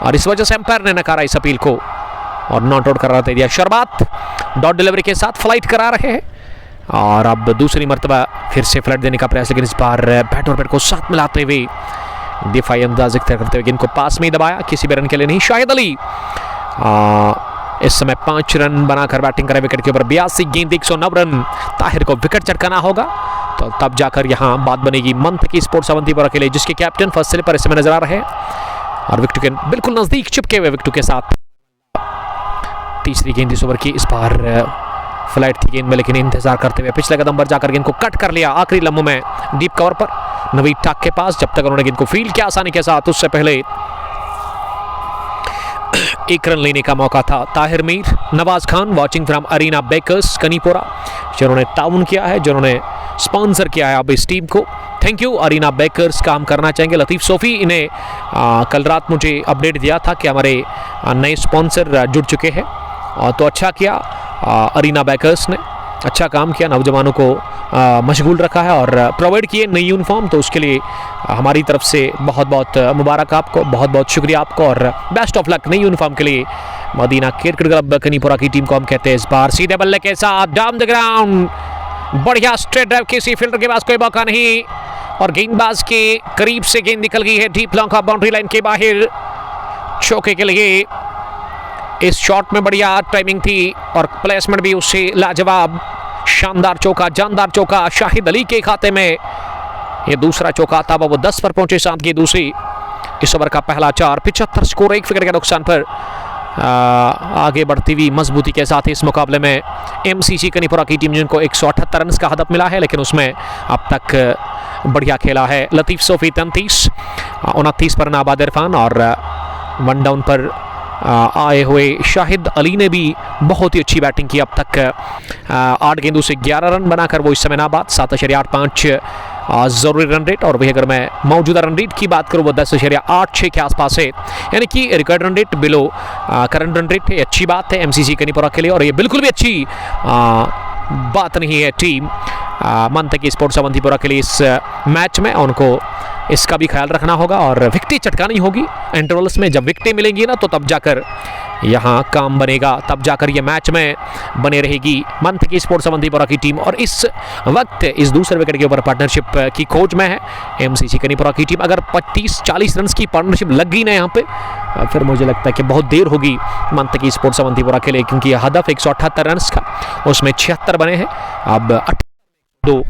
S1: और इस वजह से अंपायर ने नकारा इस अपील को और नॉट आउट करार दे दिया। शर्बात डॉट डिलीवरी के साथ फ्लाइट करा रहे हैं और अब दूसरी मरतबा फिर से फ्लाइट देने का प्रयास, लेकिन इस बार बैट और बैट को साथ मिलाते हुए दिफाई अंदाज इख्तियार करते हुए गेंद को पास में ही दबाया, किसी भी रन के लिए नहीं। शाहिद अली इस समय 5 रन बनाकर बैटिंग करे विकेट के ऊपर। 82 गेंद 109 रन। ताहिर को विकेट चटकाना होगा तो तब जाकर यहाँ बात बनेगी मंथ की स्पोर्ट्स अवंतीपुरा के लिए, जिसके कैप्टन फर्स्ट स्लिप पर इस समय नजर आ रहे हैं और विकेट के बिल्कुल नजदीक चिपके हुए विकेट के साथ। तीसरी गेंद इस ओवर की, इस बार फ्लाइट थी गेंद में, लेकिन इंतजार करते हुए पिछले कदम पर जाकर गेंद को कट कर लिया आखिरी लम्हों में डीप कवर पर नवीद टाक के पास। जब तक उन्होंने गेंद को फील्ड किया आसानी के साथ, उससे पहले 1 रन लेने का मौका था। Tahir Mir, Nawaz Khan watching from Arena Bakers Kanipora, जिन्होंने ताउन किया है, जिन्होंने स्पॉन्सर किया है अब इस टीम को। थैंक यू अरीना बेकर्स का हम करना चाहेंगे। लतीफ़ सोफ़ी, इन्हें कल रात मुझे अपडेट दिया था कि हमारे नए स्पॉन्सर जुड़ चुके हैं, तो अच्छा किया अरीना बेकर्स ने, अच्छा काम किया, नौजवानों को मशगूल रखा है और प्रोवाइड किए नई यूनिफॉर्म, तो उसके लिए हमारी तरफ से बहुत बहुत मुबारक आपको, बहुत बहुत शुक्रिया आपको और बेस्ट ऑफ लक नई यूनिफॉर्म के लिए। मदीना क्रिकेट क्लब कनीपुरा की टीम को हम कहते हैं इस बार सीधे बल्ले के साथ डाउन द ग्राउंड, बढ़िया स्ट्रेट ड्राइव, किसी फील्डर के पास कोई मौका नहीं और गेंदबाज के करीब से गेंद निकल गई है deep long off boundary line के बाहर चौके के लिए। इस शॉट में बढ़िया टाइमिंग थी और प्लेसमेंट भी उससे लाजवाब, शानदार चौका, जानदार चौका शाहिद अली के खाते में। ये दूसरा चौका था, वो 10 पर पहुंचे, साथ की दूसरी इस ओवर का पहला 4। 75 स्कोर 1 विकेट के नुकसान पर आगे बढ़ती हुई मजबूती के साथ इस मुकाबले में एमसीसी कनीपुरा की टीम, जिनको 178 रन का हदफ मिला है, लेकिन उसमें अब तक बढ़िया खेला है। लतीफ़ सोफ़ी 33, 29 पर नाबाद इरफान और 1 डाउन पर आए हुए शाहिद अली ने भी बहुत ही अच्छी बैटिंग की। अब तक 8 गेंदों से 11 रन बनाकर वो इस समय नाबाद, 7.85 जरूरी रन रेट, और वही अगर मैं मौजूदा रन रेट की बात करूँ वो 10.86 के आसपास है, यानी कि record run rate below current run rate है। अच्छी बात है एमसीसी कनीपुरा के लिए और ये बिल्कुल भी अच्छी बात नहीं है टीम मंतकी स्पोर्ट्स अवंतीपुरा के लिए इस मैच में। उनको इसका भी ख्याल रखना होगा और विकेटें चटकानी होगी इंटरवल्स में। जब विकेटें मिलेंगी ना तो तब जाकर यहाँ काम बनेगा तब जाकर ये मैच में बने रहेगी मंथकी स्पोर्ट्स अवंतीपोरा की टीम। और इस वक्त इस दूसरे विकेट के ऊपर पार्टनरशिप की खोज में है एमसीसी कनीपुरा की टीम। अगर 35-40 रन की पार्टनरशिप लग गई ना यहाँ पे, फिर मुझे लगता है कि बहुत देर होगी मंथकी स्पोर्ट्स अवंतीपोरा के लिए, क्योंकि यह हदफ 178 रन का, उसमें 76 बने हैं। अब 2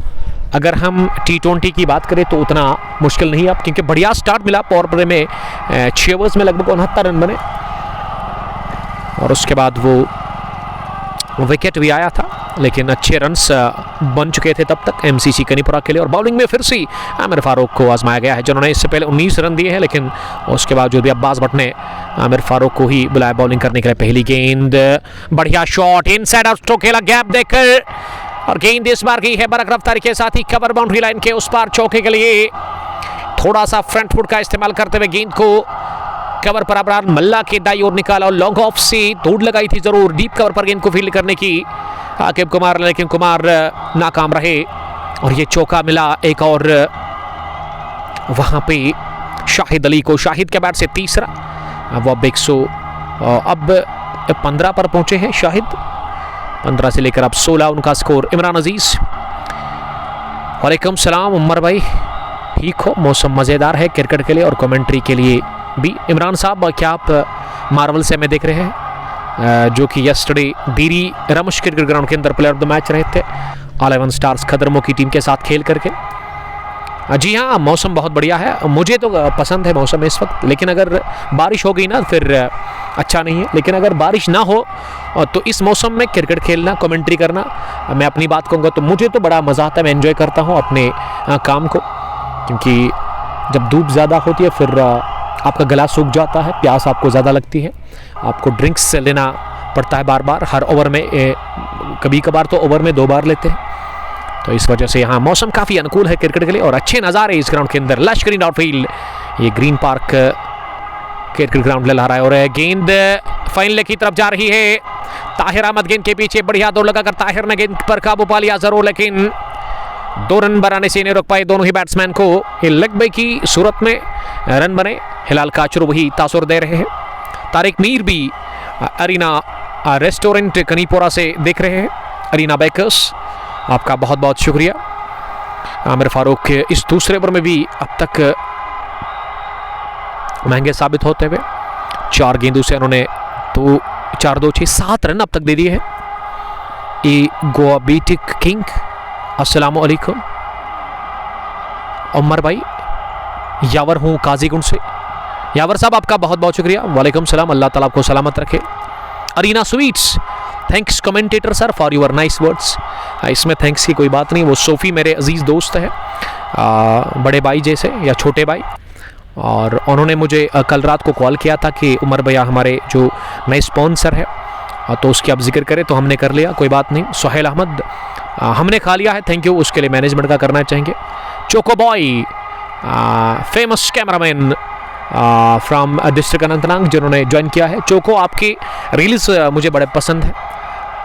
S1: अगर हम T20 की बात करें तो उतना मुश्किल नहीं अब, क्योंकि बढ़िया स्टार्ट मिला। पावर प्ले में 6 ओवर्स में लगभग 69 रन बने और उसके बाद वो विकेट भी आया था, लेकिन अच्छे रन्स बन चुके थे तब तक एमसीसी कनीपुरा के लिए। और बॉलिंग में फिर से आमिर फारूक को आजमाया गया है, जिन्होंने इससे पहले 19 रन दिए हैं, लेकिन उसके बावजूद भी अब्बास भट्ट ने आमिर फारूक को ही बुलाया बॉलिंग करने के लिए। पहली गेंद, बढ़िया शॉट, इनसाइड ऑफ स्ट्रोक खेला गैप देकर, और गेंद इस बार गई है बरक रफ्तारी के साथ ही कवर बाउंड्री लाइन के उस पार चौके के लिए। थोड़ा सा फ्रंट फुट का इस्तेमाल करते हुए गेंद को कवर पर अबरार मल्ला के दाई ओर निकाला और लॉन्ग ऑफ से दौड़ लगाई थी जरूर डीप कवर पर गेंद को फील्ड करने की आकिब कुमार, लेकिन कुमार नाकाम रहे और ये चौका मिला एक और वहां पे शाहिद अली को। शाहिद के बैट से तीसरा, वो अब 15 पर पहुंचे हैं शाहिद, 15 से लेकर अब 16 उनका स्कोर। इमरान अजीज, वालेकुम सलाम उमर भाई, ठीक हो? मौसम मज़ेदार है क्रिकेट के लिए और कमेंट्री के लिए भी। इमरान साहब, क्या आप मार्वल से हमें देख रहे हैं, जो कि यस्टरडे दीरी रमश क्रिकेट ग्राउंड के अंदर प्लेयर ऑफ द मैच रहे थे 11 स्टार्स खदरमो की टीम के साथ खेल करके? जी हाँ, मौसम बहुत बढ़िया है, मुझे तो पसंद है मौसम इस वक्त, लेकिन अगर बारिश हो गई ना फिर अच्छा नहीं है। लेकिन अगर बारिश ना हो तो इस मौसम में क्रिकेट खेलना, कमेंट्री करना, मैं अपनी बात कहूँगा तो मुझे तो बड़ा मज़ा आता है, मैं एंजॉय करता हूँ अपने काम को, क्योंकि जब धूप ज़्यादा होती है फिर आपका गला सूख जाता है, प्यास आपको ज़्यादा लगती है, आपको ड्रिंक्स लेना पड़ता है बार बार हर ओवर में, कभी कभार तो ओवर में 2 बार लेते हैं। तो इस वजह से यहाँ मौसम काफ़ी अनुकूल है क्रिकेट के लिए और अच्छे नज़ारे इस ग्राउंड के अंदर। लश ग्रीन आउटफील्ड, ये ग्रीन पार्क क्रिकेट ग्राउंड लहरा रहा है और गेंद फाइनल की तरफ जा रही है। ताहिर अहमद गेंद के पीछे बढ़िया दौड़ लगाकर ताहिर ने गेंद पर काबू पा लिया जरूर, लेकिन 2 रन बनाने से नहीं रोक पाए दोनों ही बैट्समैन को। ये लेग बाई की सूरत में रन बने, हिलाल काचरू वही तासुर दे रहे हैं। तारिक मीर भी अरीना रेस्टोरेंट कनीपोरा से देख रहे हैं। अरीना बेकर्स, आपका बहुत बहुत शुक्रिया। आमिर फारूक के इस दूसरे ओवर में भी अब तक महंगे साबित होते हुए 4 गेंदों से उन्होंने 7 रन अब तक दे दिए हैं। ई गोआबीटिक किंग, अस्सलाम वालेकुम। उमर भाई, यावर हूँ काजीगुंड से। यावर साहब, आपका बहुत बहुत शुक्रिया। वालेकुम सलाम, अल्लाह ताला आपको सलामत रखे। Arena Sweets, thanks commentator sir for your nice words. इसमें थैंक्स की कोई बात नहीं, वो सोफ़ी मेरे अजीज़ दोस्त है, बड़े भाई जैसे या छोटे भाई, और उन्होंने मुझे कल रात को कॉल किया था कि उमर भैया हमारे जो नए स्पॉन्सर है तो उसकी अब जिक्र करें, तो हमने कर लिया, कोई बात नहीं। सुहेल अहमद, हमने खा लिया है, थैंक यू, उसके लिए मैनेजमेंट का करना चाहेंगे। Choco boy, famous cameraman from district Anantnag, जिन्होंने ज्वाइन किया है। चोको, आपकी रील्स मुझे बड़े पसंद है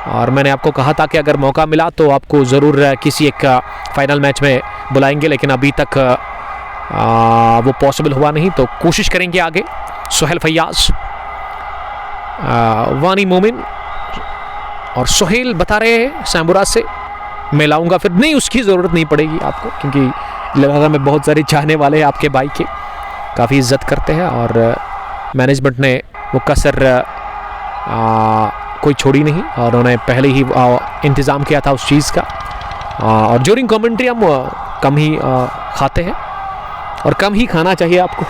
S1: और मैंने आपको कहा था कि अगर मौका मिला तो आपको ज़रूर किसी एक फाइनल मैच में बुलाएंगे, लेकिन अभी तक वो पॉसिबल हुआ नहीं, तो कोशिश करेंगे आगे। सुहेल फैयाज, वानी मोमिन और सुहेल बता रहे हैं सैम्बुरा से मैं लाऊंगा, फिर नहीं, उसकी ज़रूरत नहीं पड़ेगी आपको, क्योंकि लगातार में बहुत सारे चाहने वाले हैं आपके भाई के, काफ़ी इज्जत करते हैं और मैनेजमेंट ने वो कसर कोई छोड़ी नहीं और उन्होंने पहले ही इंतज़ाम किया था उस चीज़ का। और ड्यूरिंग कमेंट्री हम कम ही खाते हैं और कम ही खाना चाहिए आपको,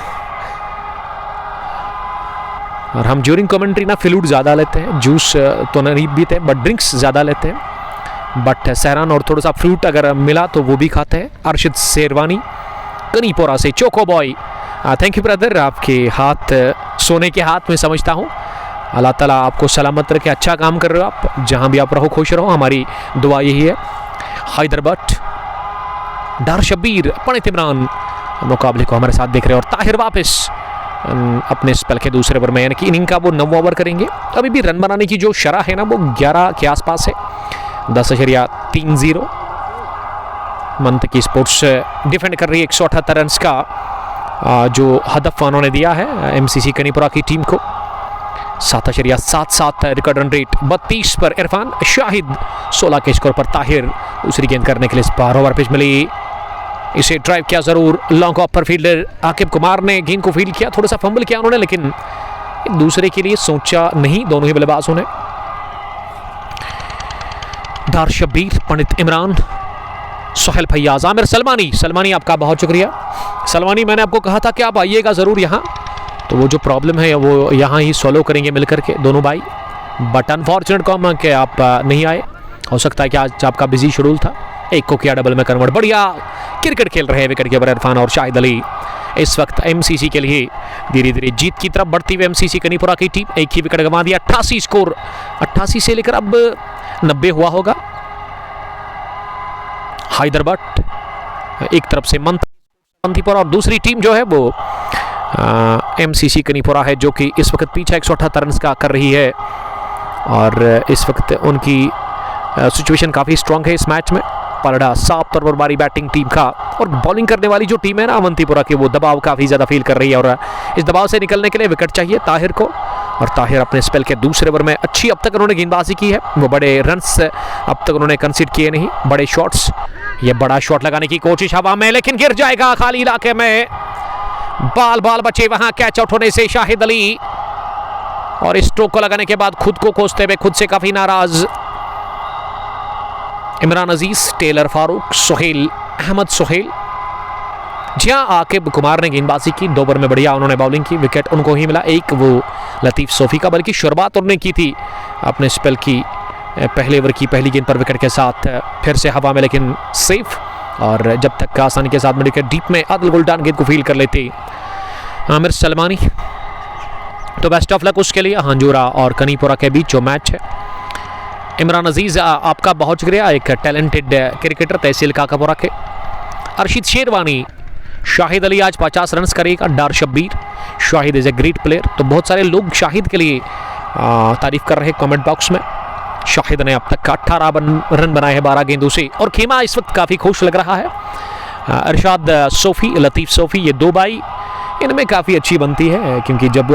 S1: और हम ड्यूरिंग कमेंट्री ना फ्लूइड ज़्यादा लेते हैं, जूस तो नहीं पीते बट ड्रिंक्स ज़्यादा लेते हैं, बट सहरान और थोड़ा सा फ्रूट अगर मिला तो वो भी खाते हैं। अर्शद शेरवानी कनीपोरा से। Choco boy, thank you brother, आपके हाथ सोने के हाथ में समझता हूँ, अल्लाह ताला आपको सलामत रखे, अच्छा काम कर रहे हो आप, जहाँ भी आप रहो खुश रहो, हमारी दुआ यही है। हैदराबाद, डार शब्बीर, पनित इमरान मुकाबले को हमारे साथ देख रहे हैं और ताहिर वापस अपने स्पेल के दूसरे ओवर में, यानी कि इनिंग का वो 9वां ओवर करेंगे। अभी भी रन बनाने की जो शरह है ना वो 11 के आसपास है, 10.30। मंथ की स्पोर्ट्स डिफेंड कर रही है 178 रन का जो हदफ उन्होंने दिया है एमसीसी कनीपुरा की टीम को। 7.77 रिकॉर्ड रन रेट। 32 पर इरफान शाहिद, 16 के स्कोर पर ताहिर दूसरी गेंद करने के लिए इस बार ओवर पिच मिली, इसे ड्राइव किया जरूर। लॉन्ग ऑफ पर फील्डर आकिब कुमार ने गेंद को फील्ड किया, थोड़ा सा फंबल किया उन्होंने, लेकिन दूसरे के लिए सोचा नहीं दोनों ही बल्लेबाजों ने। डार शब्बीर, पंडित इमरान, सोहेल फैयाज, आमिर सलमानी आपका बहुत शुक्रिया। सलमानी, मैंने आपको कहा था कि आप आइएगा ज़रूर यहाँ, तो वो जो प्रॉब्लम है वो यहाँ ही सॉल्व करेंगे मिलकर के दोनों भाई, बट अनफॉर्चुनेट कॉम कि आप नहीं आए। हो सकता है कि आज आपका बिजी शेड्यूल था। एक को किया डबल में कन्वर्ट, बढ़िया क्रिकेट खेल रहे हैं विकेट कीपर इरफान और शाहिद अली। इस वक्त एमसीसी के लिए धीरे धीरे जीत की तरफ बढ़ती हुई एमसीसी कनीपुरा की टीम, एक ही विकेट गंवा दिया। 88 स्कोर, 88 से लेकर अब 90 हुआ होगा। हैदर भट्ट एक तरफ से मंतीपुरा और दूसरी टीम जो है वो एमसीसी कनीपुरा है, जो कि इस वक्त पीछे 178 रन का कर रही है और इस वक्त उनकी सिचुएशन काफ़ी स्ट्रांग है इस मैच में। पलड़ा साफ तौर पर बारी बैटिंग टीम का, और बॉलिंग करने वाली जो टीम है ना अवंतीपुरा की, वो दबाव काफ़ी ज़्यादा फील कर रही है और इस दबाव से निकलने के लिए विकेट चाहिए ताहिर को। और ताहिर अपने स्पेल के दूसरे ओवर में अच्छी अब तक उन्होंने गेंदबाजी की है, वो बड़े रन्स अब तक उन्होंने कंसीड किए नहीं, बड़े शॉट्स। ये बड़ा शॉट लगाने की कोशिश हवा में, लेकिन गिर जाएगा खाली इलाके में। बाल बचे वहां कैच आउट होने से शाहिद अली, और इस स्ट्रोक को लगाने के बाद खुद को कोसते हुए खुद से काफ़ी नाराज इमरान अजीज, टेलर फारूक, सोहेल अहमद सोहेल। जी हाँ, आकिब कुमार ने गेंदबाजी की, 2 ओवर में बढ़िया उन्होंने बॉलिंग की, विकेट उनको ही मिला एक, वो लतीफ़ सोफ़ी का, बल्कि शुरुआत उन्होंने की थी अपने स्पेल की पहले ओवर की पहली गेंद पर विकेट के साथ, फिर से हवा में लेकिन सेफ। और जब तक आसानी के साथ मिड विकेट डीप में आदिल गुलडान गेंद को फील्ड कर लेते आमिर सलमानी, तो बेस्ट ऑफ लक उसके लिए। हांजूरा और कनीपुरा के बीच जो मैच है। इमरान अजीज आपका बहुत शुक्रिया, एक टैलेंटेड क्रिकेटर तहसील काकापुरा के। अर्शिद शेरवानी, शाहिद अली आज 50 रन करेगा। Dar Shabbir, Shahid is a great player. तो बहुत सारे लोग शाहिद के लिए तारीफ कर रहे हैं कमेंट बॉक्स में। शाहिद ने अब तक 18 रन बनाए हैं 12 गेंदों से, और खेमा इस वक्त काफ़ी खुश लग रहा है। अरशाद सोफ़ी, लतीफ़ सोफ़ी, ये 2 भाई, इनमें काफ़ी अच्छी बनती है, क्योंकि जब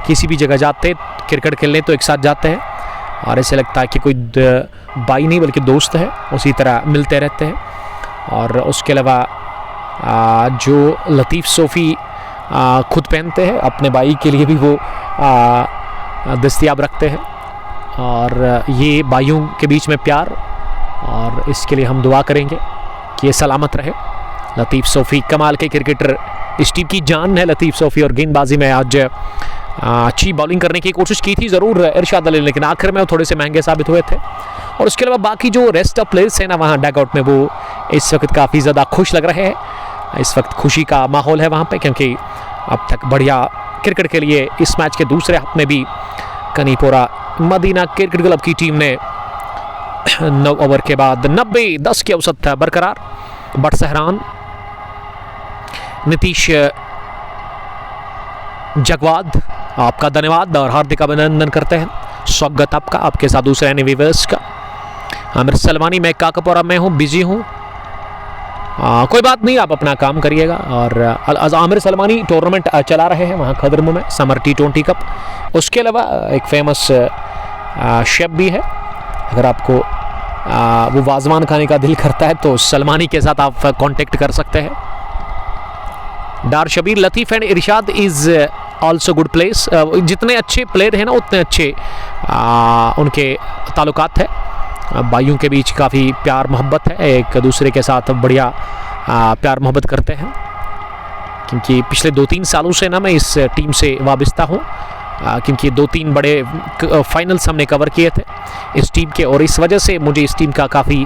S1: किसी भी जगह जाते क्रिकेट खेलने तो एक साथ जाते हैं, और ऐसे लगता है कि कोई भाई नहीं बल्कि दोस्त है, उसी तरह मिलते रहते हैं। और उसके अलावा जो लतीफ़ सोफ़ी खुद पहनते हैं, अपने भाई के लिए भी वो दस्तयाब रखते हैं, और ये भाइयों के बीच में प्यार, और इसके लिए हम दुआ करेंगे कि ये सलामत रहे। लतीफ़ सोफ़ी कमाल के क्रिकेटर, इस टीम की जान है लतीफ़ सोफ़ी, और गेंदबाजी में आज अच्छी बॉलिंग करने की कोशिश की थी ज़रूर इरशाद अली, लेकिन आखिर में वो थोड़े से महंगे साबित हुए थे। और उसके अलावा बाकी जो रेस्ट ऑफ प्लेयर्स हैं ना वहाँ डगआउट में, वो इस वक्त काफ़ी ज़्यादा खुश लग रहे हैं। इस वक्त खुशी का माहौल है वहाँ पे, क्योंकि अब तक बढ़िया क्रिकेट के लिए इस मैच के दूसरे हाफ में भी कनीपुरा मदीना क्रिकेट क्लब की टीम ने 9 ओवर के बाद 90-10 की औसत बरकरार। बट सहरान, नीतीश जगवाद, आपका धन्यवाद और हार्दिक अभिनंदन करते हैं, स्वागत आपका, आपके साथ दूसरे एनिवर्स का। आमिर सलमानी, मैं काकापुरा में हूँ, बिजी हूँ। कोई बात नहीं, आप अपना काम करिएगा। और आमिर सलमानी टूर्नामेंट चला रहे हैं वहाँ खदरमू में, समर T20 कप। उसके अलावा एक फेमस शेफ भी है, अगर आपको वो वाजवान खाने का दिल करता है तो सलमानी के साथ आप कांटेक्ट कर सकते हैं। Dar Shabir, Latif and Irshad is also good place. जितने अच्छे प्लेयर हैं ना उतने अच्छे उनके ताल्लुकात है, भाइयों के बीच काफ़ी प्यार मोहब्बत है, एक दूसरे के साथ बढ़िया प्यार मोहब्बत करते हैं। क्योंकि पिछले 2-3 सालों से ना मैं इस टीम से वाबस्ता हूँ, क्योंकि 2-3 बड़े फाइनल्स हमने कवर किए थे इस टीम के, और इस वजह से मुझे इस टीम का काफ़ी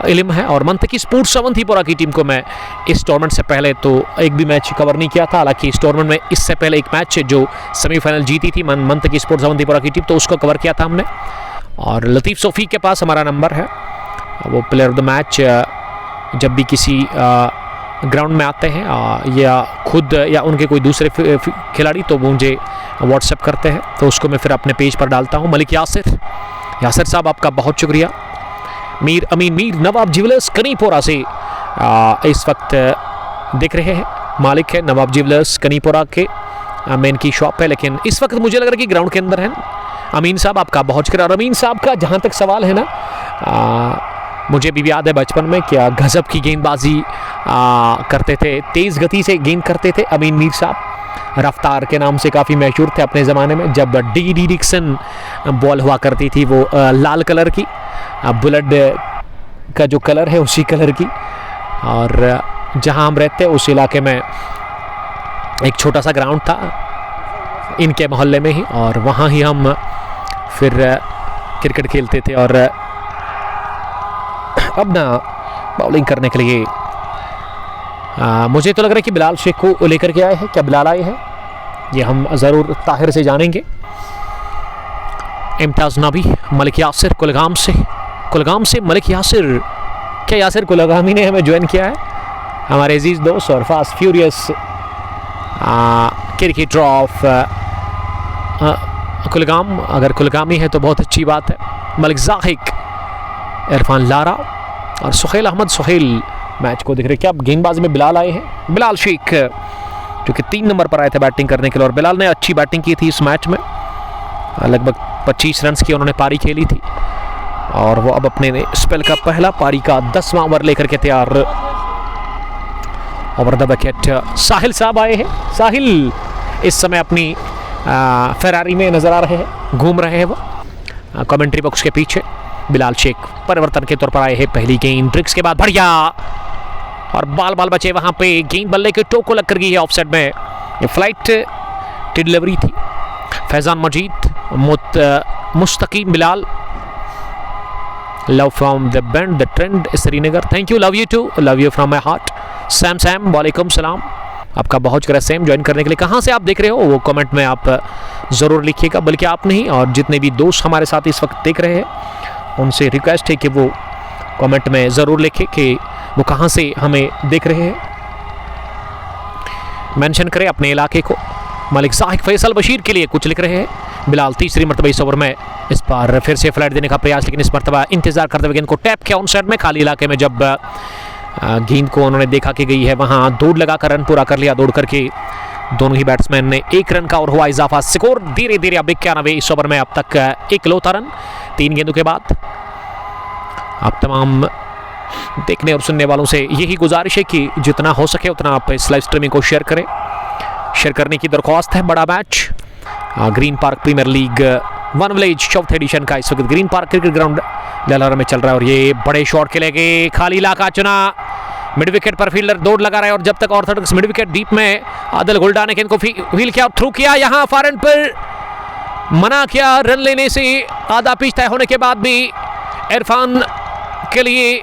S1: इल्म है। और मंतकी स्पोर्ट्स अवंतीपुरा की टीम को मैं इस टूर्नामेंट से पहले तो एक भी मैच कवर नहीं किया था, हालांकि इस टूर्नामेंट में इससे पहले एक मैच जो सेमीफाइनल जीती थी मंतकी स्पोर्ट्स अवंतीपुरा की टीम, तो उसको कवर किया था हमने। और लतीफ़ सोफ़ी के पास हमारा नंबर है, वो प्लेयर ऑफ द मैच जब भी किसी ग्राउंड में आते हैं या खुद या उनके कोई दूसरे खिलाड़ी, तो वो मुझे व्हाट्सएप करते हैं, तो उसको मैं फिर अपने पेज पर डालता हूँ। मलिक यासिर साहब, आपका बहुत शुक्रिया। मीर अमीन मीर, नवाब ज्वेलर्स कनीपुरा से इस वक्त देख रहे हैं, मालिक है नवाब ज्वेलर्स कनीपुरा के, मेन की शॉप है, लेकिन इस वक्त मुझे लग रहा है कि ग्राउंड के अंदर है। अमीन साहब आपका बहुत शुक्रिया। और अमीन साहब का जहाँ तक सवाल है ना, मुझे भी याद है बचपन में क्या गजब की गेंदबाजी करते थे, तेज़ गति से गेंद करते थे अमीन मीर साहब। रफ्तार के नाम से काफ़ी मशहूर थे अपने ज़माने में। जब डी डिक्सन बॉल हुआ करती थी वो लाल कलर की, बुलेट का जो कलर है उसी कलर की। और जहां हम रहते हैं उस इलाके में एक छोटा सा ग्राउंड था इनके मोहल्ले में ही, और वहाँ ही हम फिर क्रिकेट खेलते थे। और अब ना बॉलिंग करने के लिए मुझे तो लग रहा है कि बिलाल शेख को लेकर के आए हैं। क्या बिलाल आए हैं? ये हम ज़रूर ताहिर से जानेंगे। इम्तियाज़ नबी, मलिक यासिर कुलगाम से मलिक यासिर। क्या यासिर कुलगामी ने हमें ज्वाइन किया है? हमारे अजीज़ दोस्त और fast furious cricketer of Kulgam. अगर कुलगामी है तो बहुत अच्छी बात है। मलिक ज़ाहिक, इरफान लारा और सुहेल अहमद सुहेल मैच को देख रहे। क्या गेंदबाजी में बिलाल आए हैं? बिलाल शेख जो कि 3 नंबर पर आए थे बैटिंग करने के लिए, और बिलाल ने अच्छी बैटिंग की थी इस मैच में। लगभग 25 रन की उन्होंने पारी खेली थी, और वो अब अपने स्पेल का पहला पारी का 10वां ओवर लेकर के तैयार। ओवर द विकेट साहिल साहब आए हैं। साहिल इस समय अपनी फेरारी में नजर आ रहे हैं, घूम रहे हैं वो कमेंट्री बॉक्स के पीछे। बिलाल शेख परिवर्तन के तौर पर आए हैं। पहली गेंद ट्रिक्स के बाद बढ़िया, और बाल बचे वहां पे। गेंद बल्ले के टो को लग कर गई है ऑफसाइड में। ये फ्लाइट डिलीवरी थी। Faizan Majid, Mustaqeem Bilal, love from the band the trend Srinagar. Thank you, love you too, love you from my heart. सैम वालेकुम सलाम, आपका बहुत शुक्रिया सैम ज्वाइन करने के लिए। कहाँ से आप देख रहे हो वो कमेंट में आप ज़रूर लिखिएगा। बल्कि आप नहीं, और जितने भी दोस्त हमारे साथ इस वक्त देख रहे हैं उनसे रिक्वेस्ट है कि वो कमेंट में ज़रूर लिखें कि वो कहाँ से हमें देख रहे हैं। मेंशन करें अपने इलाके को। मलिक ज़ाहिक फैसल बशीर के लिए कुछ लिख रहे हैं। बिलाल तीसरी मरतबा इस ओवर में इस बार फिर से फ्लाइट देने का प्रयास, लेकिन इस मरतबा इंतजार करते हुए गेंद को टैप किया ऑन साइड में खाली इलाके में। जब गेंद को उन्होंने देखा कि गई है, वहां दौड़ लगाकर रन पूरा कर लिया। दौड़ करके दोनों ही बैट्समैन ने 1 रन का और हुआ इजाफा। स्कोर धीरे धीरे अब 91 इस ओवर में। अब तक इकलौता रन 3 गेंदों के बाद। आप तमाम देखने और सुनने वालों से यही गुजारिश है कि जितना हो सके उतना आप इस लाइव स्ट्रीमिंग को शेयर करें। शेयर करने की दरख्वास्त है। बड़ा match green park premier league one village 4th edition का इस वक्त ग्रीन पार्क क्रिकेट ग्राउंड लहरा में चल रहा है। और ये बड़े शॉट के लेके खाली इलाका चुना, मिड विकेट पर फील्डर दौड़ लगा रहा है। और जब तक ऑर्थोडॉक्स मिड विकेट डीप में आदिल गुल्डा ने इनको फील किया, थ्रू किया, यहाँ फार एंड पर मना किया रन लेने से। आधा पिच तय होने के बाद भी इरफान के लिए,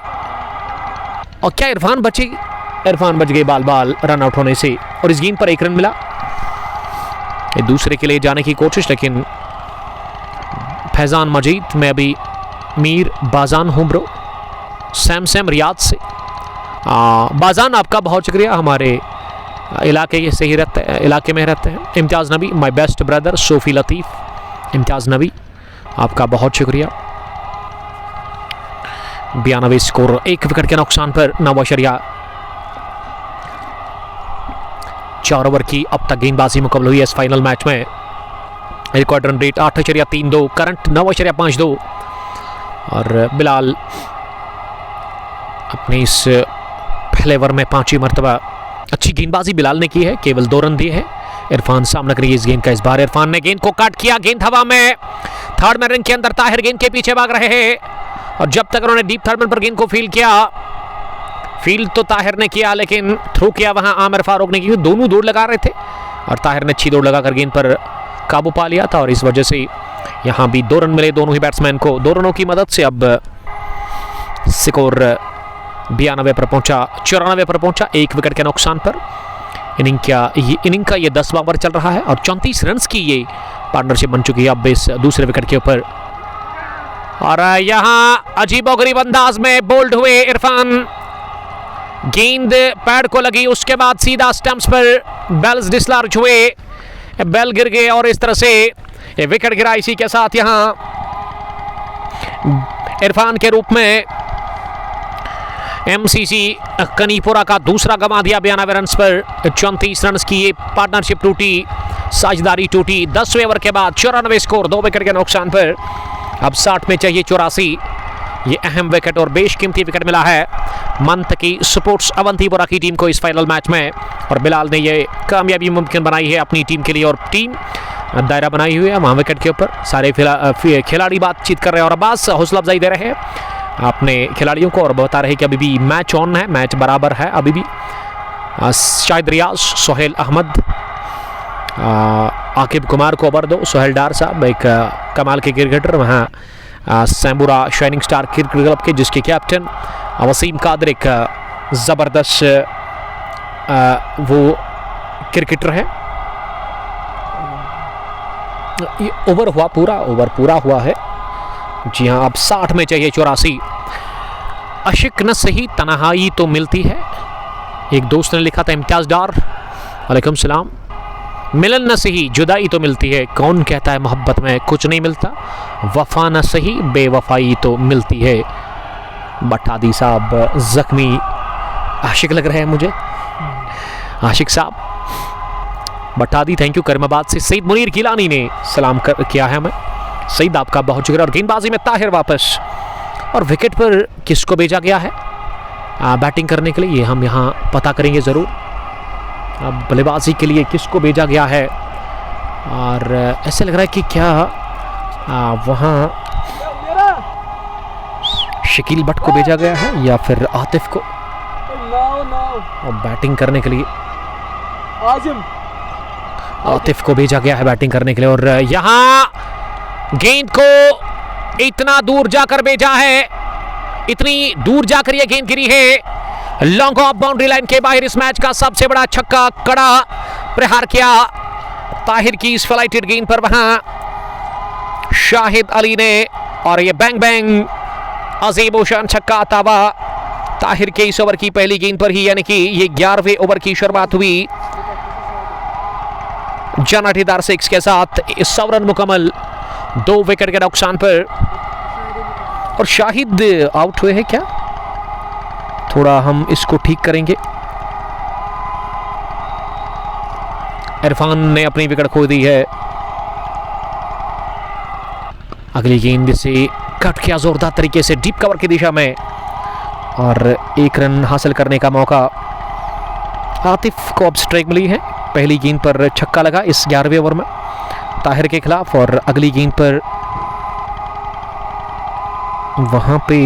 S1: और क्या इरफान बच गए बाल रन आउट होने से। और इस गेंद पर 1 रन मिला। दूसरे के लिए जाने की कोशिश, लेकिन फैजान मजीद में अभी मीर बाजान हूँ ब्रो। सैम रियाद से। बाजान आपका बहुत शुक्रिया, हमारे इलाके से ही इलाके में रहते हैं। इम्तियाज़ नबी, माय बेस्ट ब्रदर सोफ़ी लतीफ़। इम्तियाज़ नबी आपका बहुत शुक्रिया। 92 स्कोर, 1 विकेट के नुकसान पर 9 4 ओवर की अब तक गेंदबाजी मुकम्मल हुई है इस फाइनल मैच में। Record run rate 8.32, current 9.52। और बिलाल अपने इस पहले ओवर में 5वीं मरतबा अच्छी गेंदबाजी बिलाल ने की है, केवल 2 रन दिए हैं। इरफान सामना करिए इस गेंद का। इस बार इरफान ने गेंद को काट किया, गेंद हवा में। थर्ड मैन रिंग के अंदर ताहिर गेंद के पीछे भाग रहे हैं, और जब तक उन्होंने डीप थर्ड मैन पर गेंद को फील किया, फील्ड तो ताहिर ने किया लेकिन थ्रू किया वहां आमिर फारूक ने, क्योंकि दोनों दौड़ लगा रहे थे और ताहिर ने अच्छी दौड़ लगाकर गेंद पर काबू पा लिया था। और इस वजह से यहां भी 2 रन मिले दोनों ही बैट्समैन को। 2 रनों की मदद से अब स्कोर 92 पर पहुंचा, 94 पर पहुंचा, 1 विकेट के नुकसान पर। इनिंग का ये 10वां ओवर चल रहा है और 34 रन की ये पार्टनरशिप बन चुकी है अब इस दूसरे विकेट के ऊपर। और यहां अजीबोगरीब अंदाज में बोल्ड हुए इरफान, गेंद पैड को लगी, उसके बाद सीधा स्टंप्स पर बेल्स डिसलार्ज हुए, बेल गिर गए और इस तरह से ये विकेट गिरा। इसी के साथ यहां इरफान के रूप में एमसीसी कनीपुरा का दूसरा गंवा दिया 92 रन पर। 34 रन की ये पार्टनरशिप टूटी साझेदारी टूटी 10वें ओवर के बाद 94 स्कोर, 2 विकेट के नुकसान पर। अब 60 में चाहिए 84। ये अहम विकेट और बेशकीमती विकेट मिला है मंथ की स्पोर्ट्स अवंतीपुरा की टीम को इस फाइनल मैच में, और बिलाल ने ये कामयाबी मुमकिन बनाई है अपनी टीम के लिए। और टीम दायरा बनाई हुई है वहाँ विकेट के ऊपर, सारे खिलाड़ी बातचीत कर रहे हैं और अब्बास हौसला अफजाई दे रहे हैं अपने खिलाड़ियों को और बता रहे हैं कि अभी भी मैच ऑन है, मैच बराबर है अभी भी। शाहिद रियाज, सोहेल अहमद, आकिब कुमार को ओवर दो, सोहेल डार साहब एक कमाल के क्रिकेटर, वहाँ सैम्बुरा शाइनिंग स्टार क्रिकेट क्लब के जिसके कैप्टन वसीम कादर एक ज़बरदस्त वो क्रिकेटर है। ये ओवर हुआ पूरा, ओवर पूरा हुआ है जी हाँ। अब 60 में चाहिए 84। अशिक न सही तन्हाई तो मिलती है, एक दोस्त ने लिखा था इम्तियाज़ डार, वालेकुम सलाम। मिलन न सही जुदाई तो मिलती है, कौन कहता है मोहब्बत में कुछ नहीं मिलता, वफा न सही बेवफाई तो मिलती है। बट्टादी साहब जख्मी आशिक लग रहे हैं मुझे, आशिक साहब बट्टादी, थैंक यू। करीमाबाद से सईद मुनीर गिलानी ने सलाम किया है हमें। सईद आपका बहुत शुक्रिया। और गेंदबाजी में ताहिर वापस, और विकेट पर किसको भेजा गया है बैटिंग करने के लिए, ये हम यहाँ पता करेंगे ज़रूर। अब बल्लेबाजी के लिए किसको भेजा गया है, और ऐसे लग रहा है कि क्या वहाँ शकील भट्ट को भेजा गया है या फिर आतिफ को और बैटिंग करने के लिए आतिफ को भेजा गया है बैटिंग करने के लिए। और यहाँ गेंद को इतना दूर जाकर भेजा है, इतनी दूर जाकर यह गेंद गिरी है लॉन्ग ऑफ बाउंड्री लाइन के बाहर। इस मैच का सबसे बड़ा छक्का कड़ा प्रहार किया ताहिर की इस फ्लाइटेड गेंद पर वहां शाहिद अली ने, और ये बैंग बैंग अजीब शान छक्का तावा ताहिर के इस ओवर की पहली गेंद पर ही, यानी कि ये 11वें ओवर की शुरुआत हुई जनाठीदार 6 के साथ। 100 रन मुकम्मल, 2 विकेट के नुकसान पर। और शाहिद आउट हुए हैं क्या, थोड़ा हम इसको ठीक करेंगे। इरफान ने अपनी विकेट खो दी है। अगली गेंद से कट किया जोरदार तरीके से डीप कवर की दिशा में, और 1 रन हासिल करने का मौका आतिफ को अब स्ट्राइक मिली है। पहली गेंद पर छक्का लगा इस 11वें ओवर में ताहिर के खिलाफ, और अगली गेंद पर वहां पे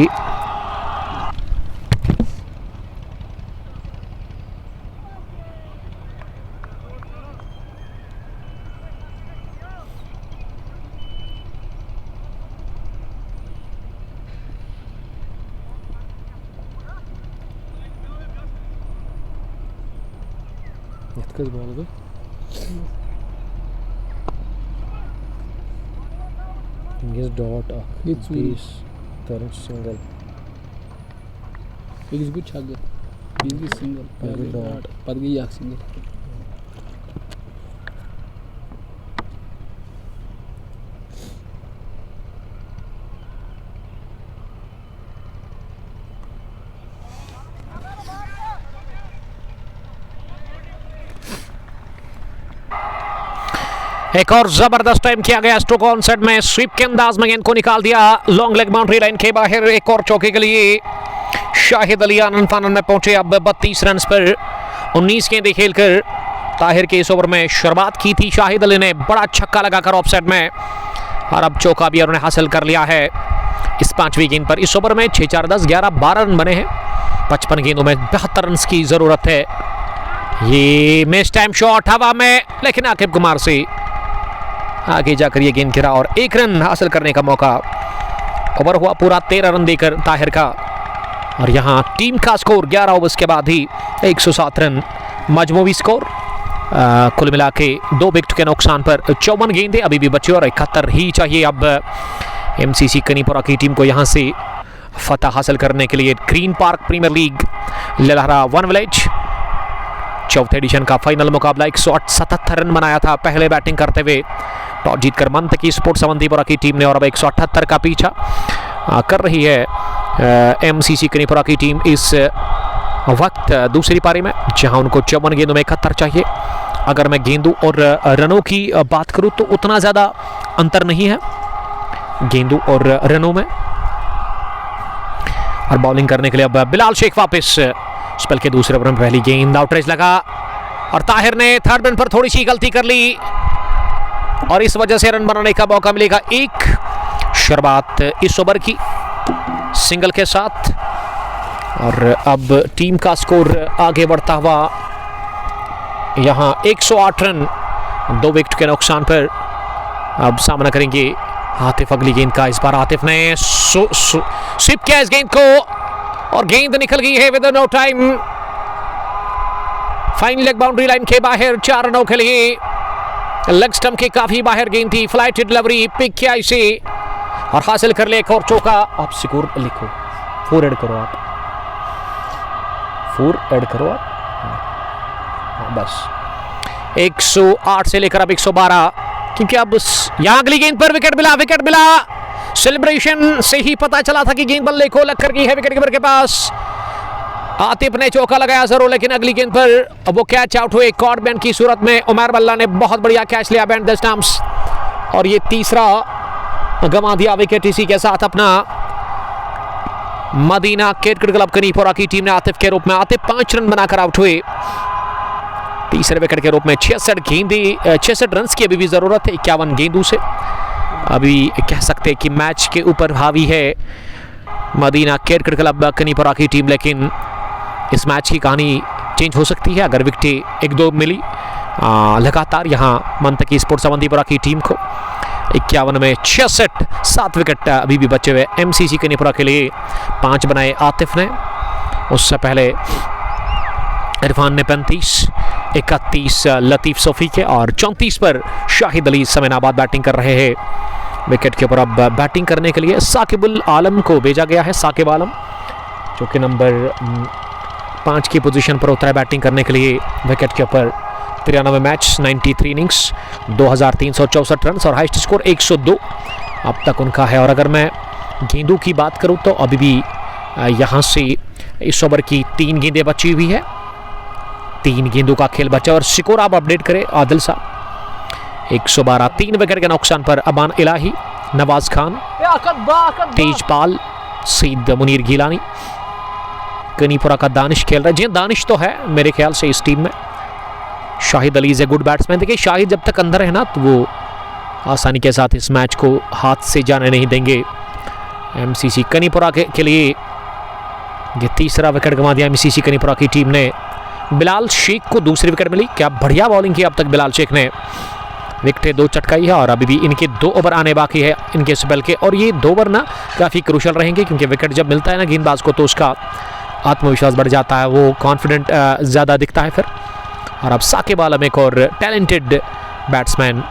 S1: डॉट सिंगल सिंगल एक और जबरदस्त टाइम किया गया स्ट्रोक ऑन सेट में, स्वीप के अंदाज में गेंद को निकाल दिया लॉन्ग लेग बाउंड्री लाइन के बाहर। एक और चौके के लिए शाहिद अली आनंद फानन में पहुंचे अब 32 रन पर 19 गेंदें खेलकर। ताहिर के इस ओवर में शुरुआत की थी शाहिद अली ने, बड़ा छक्का लगाकर ऑफ साइड में, और अब चौका भी उन्होंने हासिल कर लिया है इस 5वीं गेंद पर। इस ओवर में 6 4 10 11 12 रन बने हैं, 55 गेंदों में 72 रन की जरूरत है। ये मिस टाइम शॉट हवा में, लेकिन आकिब कुमार से आगे जाकर ये गेंद गिरा और 1 रन हासिल करने का मौका। ओवर हुआ पूरा 13 रन देकर ताहिर का, और यहाँ टीम का स्कोर 11 ओवर्स के बाद ही 107 रन मजमूवी स्कोर। कुल मिला के 2 विकेट के नुकसान पर 54 गेंदें अभी भी बची और 71 ही चाहिए अब एमसीसी कनीपुरा की टीम को यहाँ से फतह हासिल करने के लिए। Green park premier league Lalhara one village चौथे एडिशन का फाइनल मुकाबला 177 रन बनाया था पहले बैटिंग करते हुए टॉस जीतकर मंथ की स्पोर्ट्स अवंतीपुरा की टीम ने, और अब 178 का पीछा कर रही है एमसीसी कनीपुरा की टीम इस वक्त दूसरी पारी में, जहां उनको 54 गेंदों में 71 चाहिए। अगर मैं गेंदों और रनों की बात करूं तो उतना ज़्यादा अंतर नहीं है गेंदों और रनों में। और बॉलिंग करने के लिए अब बिलाल शेख वापस। स्पेल के दूसरे ओवर में पहली गेंद आउटरेज लगा और ताहिर ने थर्ड रन पर थोड़ी सी गलती कर ली और इस वजह से रन बनाने का मौका मिलेगा। एक शुरुआत इस ओवर की सिंगल के साथ और अब टीम का स्कोर आगे बढ़ता हुआ यहां 108 रन 2 विकेट के नुकसान पर अब सामना करेंगे आतिफ अगली गेंद का। इस बार आतिफ ने स्विप किया इस गेंद को और गेंद निकल गई है with no time fine leg boundary line के बाहर। 4 रनों के लिए लेग स्टंप के काफी बाहर गेंद थी। फ्लाइट डिलीवरी पिक किया इसे और हासिल कर ले एक और चौका। आप स्कोर लिखो 4 ऐड करो, आप 4 ऐड करो आप। बस 108 से लेकर अब 112 क्योंकि अब यहां अगली गेंद पर विकेट मिला। सेलिब्रेशन से ही पता चला था कि गेंद बल्ले को लग कर गई है विकेट कीपर के पास। आतिफ ने चौका लगाया जरूर लेकिन अगली गेंद पर वो कैच आउट हुए। कॉर्ड बैन की सूरत में उमर बल्ला ने बहुत बढ़िया कैच लिया बैंड द स्टंप्स और ये तीसरा गंवा दिया विकेट। इसी के साथ अपना मदीना क्रिकेट क्लब कनीपोरा की टीम ने आतिफ के रूप में 5 रन बनाकर आउट हुए। तीसरे विकेट के रूप में 66 रन की अभी भी जरूरत है 51 गेंदों से। अभी कह सकते हैं कि मैच के ऊपर हावी है मदीना क्रिकेट क्लब कनीपोरा की टीम, लेकिन इस मैच की कहानी चेंज हो सकती है अगर विकेटें 1-2 मिली लगातार यहां मंतकी स्पोर्ट्स अवंतीपुरा की टीम को। 51 में 66 7 विकेट अभी भी बचे हुए एमसीसी कनीपुरा के लिए। 5 बनाए आतिफ ने, उससे पहले इरफान ने 35, 31 लतीफ सोफी के और 34 पर शाहिद अली समेनाबाद बैटिंग कर रहे हैं। विकेट के ऊपर अब बैटिंग करने के लिए साकिबुल आलम को भेजा गया है। साकिब आलम जो कि नंबर 5 की पोजीशन पर उतरा है बैटिंग करने के लिए। विकेट के ऊपर 93 मैच, 93 इनिंग्स, 2364 रन और हाईएस्ट स्कोर 102 अब तक उनका है। और अगर मैं गेंदों की बात करूं तो अभी भी यहां से इस ओवर की 3 गेंदें बची हुई है। 3 गेंदों का खेल बचा और स्कोर आप अपडेट करें आदिल साहब। 112 3 विकेट के नुकसान पर अमान इलाही, नवाज खान, तेजपाल, सईद मुनीर गिलानी, कनीपुरा का दानिश खेल रहा है। जी दानिश तो है मेरे ख्याल से इस टीम में। Shahid Ali is a good batsman. देखिए शाहिद जब तक अंदर है ना तो वो आसानी के साथ इस मैच को हाथ से जाने नहीं देंगे। एमसीसी कनीपुरा के लिए ये तीसरा विकेट गंवा दिया एमसीसी कनीपुरा की टीम ने। बिलाल शेख को दूसरी विकेट मिली। क्या बढ़िया बॉलिंग की अब तक बिलाल शेख ने। विकेटें 2 चटकाई है और अभी भी इनके 2 ओवर आने बाकी है इनके स्पेल के। और ये 2 ओवर ना काफ़ी क्रूशल रहेंगे क्योंकि विकेट जब मिलता है ना गेंदबाज को तो उसका आत्मविश्वास बढ़ जाता है, वो कॉन्फिडेंट ज़्यादा दिखता है फिर। और अब साकिब आलम एक और टैलेंटेड बैट्समैन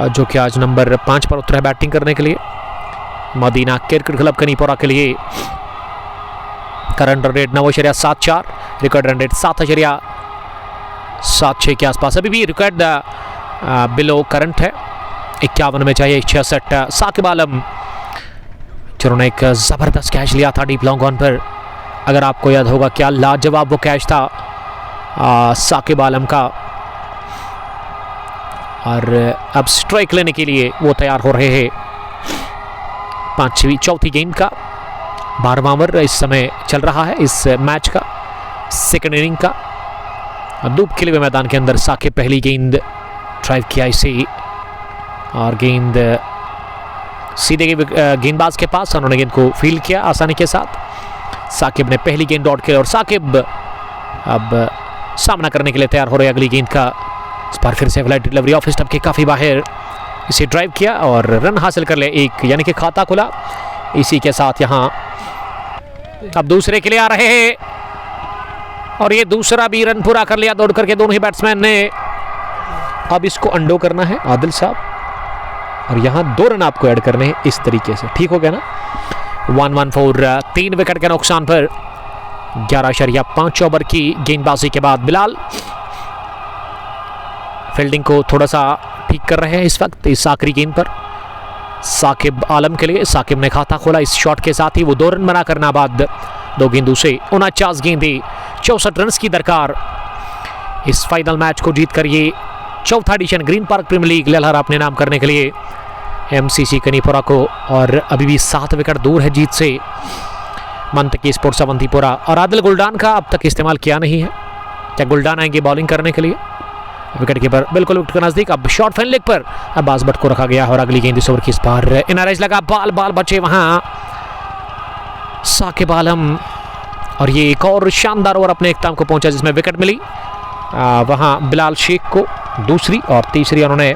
S1: जो कि आज नंबर 5 पर उतरा है बैटिंग करने के लिए मदीना क्रिकेट क्लब कनीपोरा के लिए। Current run rate 9.74, record run rate 7.76 के आसपास। अभी भी रिकॉर्ड बिलो करंट है। 51 में चाहिए 66। साकिब आलम जिन्होंने एक ज़बरदस्त कैच लिया था डीप लॉन्ग ऑन पर, अगर आपको याद होगा क्या लाजवाब वो कैच था साकिब आलम का। और अब स्ट्राइक लेने के लिए वो तैयार हो रहे हैं। 4थी गेंद का 12वां ओवर इस समय चल रहा है इस मैच का, सेकंड इनिंग का। धूप खिले हुए मैदान के अंदर साकिब पहली गेंद ड्राइव किया इसे और गेंद सीधे गेंदबाज के पास, उन्होंने गेंद को फील्ड किया आसानी के साथ। साकिब ने पहली गेंद डॉट की और साकिब अब सामना करने के लिए तैयार हो रहे अगली गेंद का। इस बार फिर से फ्लाइट डिलीवरी ऑफ स्टंप के काफ़ी बाहर इसे ड्राइव किया और रन हासिल कर ले एक, यानी कि खाता खुला। इसी के साथ यहाँ अब दूसरे के लिए आ रहे हैं और ये दूसरा भी रन पूरा कर लिया दौड़ करके दोनों ही बैट्समैन ने। अब इसको अंडो करना है आदिल साहब और यहाँ 2 रन आपको ऐड करने हैं इस तरीके से, ठीक हो गया ना। 114 3 विकेट के नुकसान पर 11.5 ओवर की गेंदबाजी के बाद बिलाल फील्डिंग को थोड़ा सा ठीक कर रहे हैं इस वक्त इस आखिरी गेंद पर। साकिब आलम के लिए साकिब ने खाता खोला इस शॉट के साथ ही वो 2 रन बना करना बाद 2 गेंदों से 49 गेंदें 64 रन की दरकार। इस फाइनल मैच को जीतकर ये चौथा edition green park premier league Lalhara अपने नाम करने के लिए एमसीसी कनीपुरा को, और अभी भी 7 विकेट दूर है जीत से मंतकी स्पोर्ट्स अवंतीपुरा। और आदिल गुलडान का अब तक इस्तेमाल किया नहीं है। क्या गुलडान आएंगे बॉलिंग करने के लिए? विकेट कीपर बिल्कुल विकेट के नजदीक। अब शॉर्ट फाइन लेग पर अब्बास भट्ट को रखा गया और अगली गेंद इस ओवर की इस बार इनराइज लगा, बाल बचे वहां साकिब आलम, और ये एक और शानदार ओवर अपने इख्तिताम को पहुंचा जिसमें विकेट मिली वहां बिलाल शेख को दूसरी, और तीसरी उन्होंने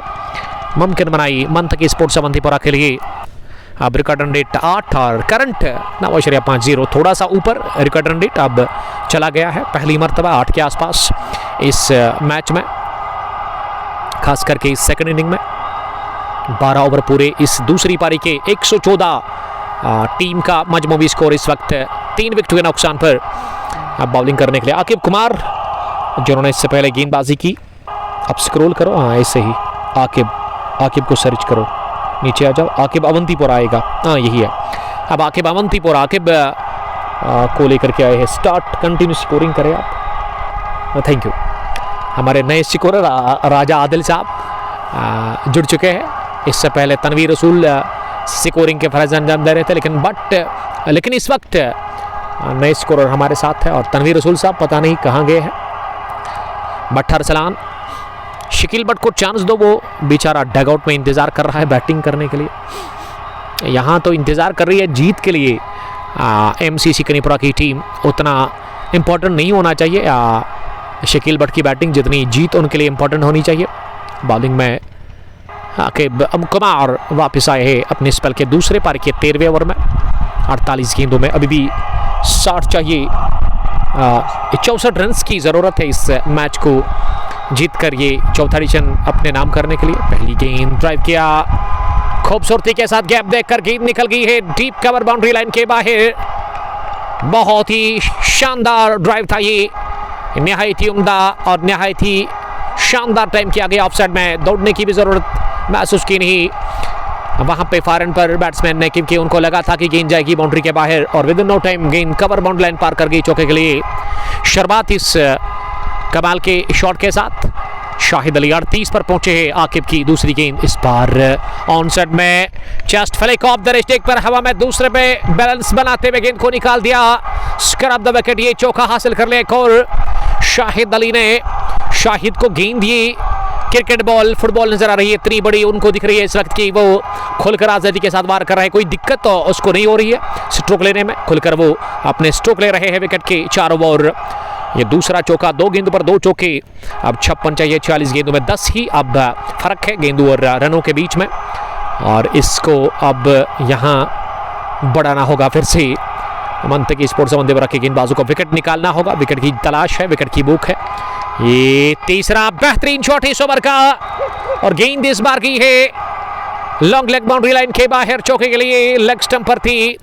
S1: मुमकिन बनाई मंतकी स्पोर्ट्स अवंतीपुरा के लिए। अब रिकॉर्ड रन रेट 8 और करंट 9.50, थोड़ा सा ऊपर रिकॉर्ड रन रेट अब चला गया है पहली मरतबा 8 के आसपास इस मैच में, खास करके इस सेकंड इनिंग में। 12 ओवर पूरे इस दूसरी पारी के 114 टीम का मजमूई स्कोर इस वक्त 3 विकेट के नुकसान पर। अब बॉलिंग करने के लिए आकिब कुमार, जिन्होंने इससे पहले गेंदबाजी की। अब स्क्रॉल करो, हाँ ऐसे ही आकिब को सर्च करो, नीचे आ जाओ, आकिब अवंतीपुरा आएगा, हाँ यही है। अब आकिब अवंतीपुरा, आकिब को लेकर के आए हैं स्टार्ट, कंटिन्यू स्कोरिंग करें आप। Thank you. हमारे नए स्कोरर राजा आदिल साहब जुड़ चुके हैं। इससे पहले तनवीर रसूल स्कोरिंग के फर्ज अंजाम दे रहे थे, लेकिन इस वक्त नए स्कोरर हमारे साथ है, और तनवीर रसूल साहब पता नहीं कहाँ गए हैं। भट्ट अरसलान, शकील भट्ट को चांस दो, वो बेचारा डगआउट में इंतज़ार कर रहा है बैटिंग करने के लिए। यहाँ तो इंतज़ार कर रही है जीत के लिए एमसीसी कनीपुरा की टीम। उतना इम्पोर्टेंट नहीं होना चाहिए शकील भट्ट की बैटिंग जितनी जीत उनके लिए इम्पोर्टेंट होनी चाहिए। बॉलिंग में आकिब कुमार वापस आए हैं अपने स्पेल के दूसरे पारी के 13वें ओवर में। 48 गेंदों में अभी भी 60 चाहिए। 64 रन की ज़रूरत है इस मैच को जीतकर ये चौथा एडिशन अपने नाम करने के लिए। पहली गेंद ड्राइव किया, खूबसूरती के साथ गैप देखकर गेंद निकल गई है डीप कवर बाउंड्री लाइन के बाहर। बहुत ही शानदार ड्राइव था ये, निहायत ही उम्दा और निहायत ही शानदार टाइम किया गया। ऑफसाइड में दौड़ने की भी ज़रूरत महसूस की नहीं वहाँ पे फारन पर बैट्समैन ने, क्योंकि उनको लगा था कि गेंद जाएगी बाउंड्री के बाहर, और विद इन नो टाइम गेंद कवर बाउंड्री लाइन पार कर गई चौके के लिए। शर्बात इस कमाल के शॉट के साथ शाहिद अली 38 पर पहुंचे हैं। आकिब की दूसरी गेंद इस बार ऑन साइड में chest flick of the rustic पर हवा में दूसरे पे बैलेंस बनाते हुए गेंद को निकाल दिया, स्क्रब द विकेट। ये चौका हासिल कर लिया एक और शाहिद अली ने। शाहिद को गेंद ये क्रिकेट बॉल फुटबॉल नजर आ रही है, इतनी बड़ी उनको दिख रही है इस वक्त की वो खुलकर आजादी के साथ वार कर रहे हैं। कोई दिक्कत तो उसको नहीं हो रही है स्ट्रोक लेने में, खुलकर वो अपने स्ट्रोक ले रहे हैं विकेट के चारों ओर। ये दूसरा चौका, 2 गेंदों पर 2 चौके। अब 56 चाहिए 46 गेंदों में 10 ही अब फर्क है गेंदों और रनों के बीच में, और इसको अब यहाँ बढ़ाना होगा फिर से। मंतकी स्पोर्ट्स अवंतीपुरा के गेंदबाजों को विकेट निकालना होगा, विकेट की तलाश है, विकेट की भूख है। ये तीसरा बेहतरीन शॉट इस ओवर का, और गेंद इस बार की है लॉन्ग लेग बाउंड्री लाइन के बाहर चौके के लिए, लेग स्टंप पर थी।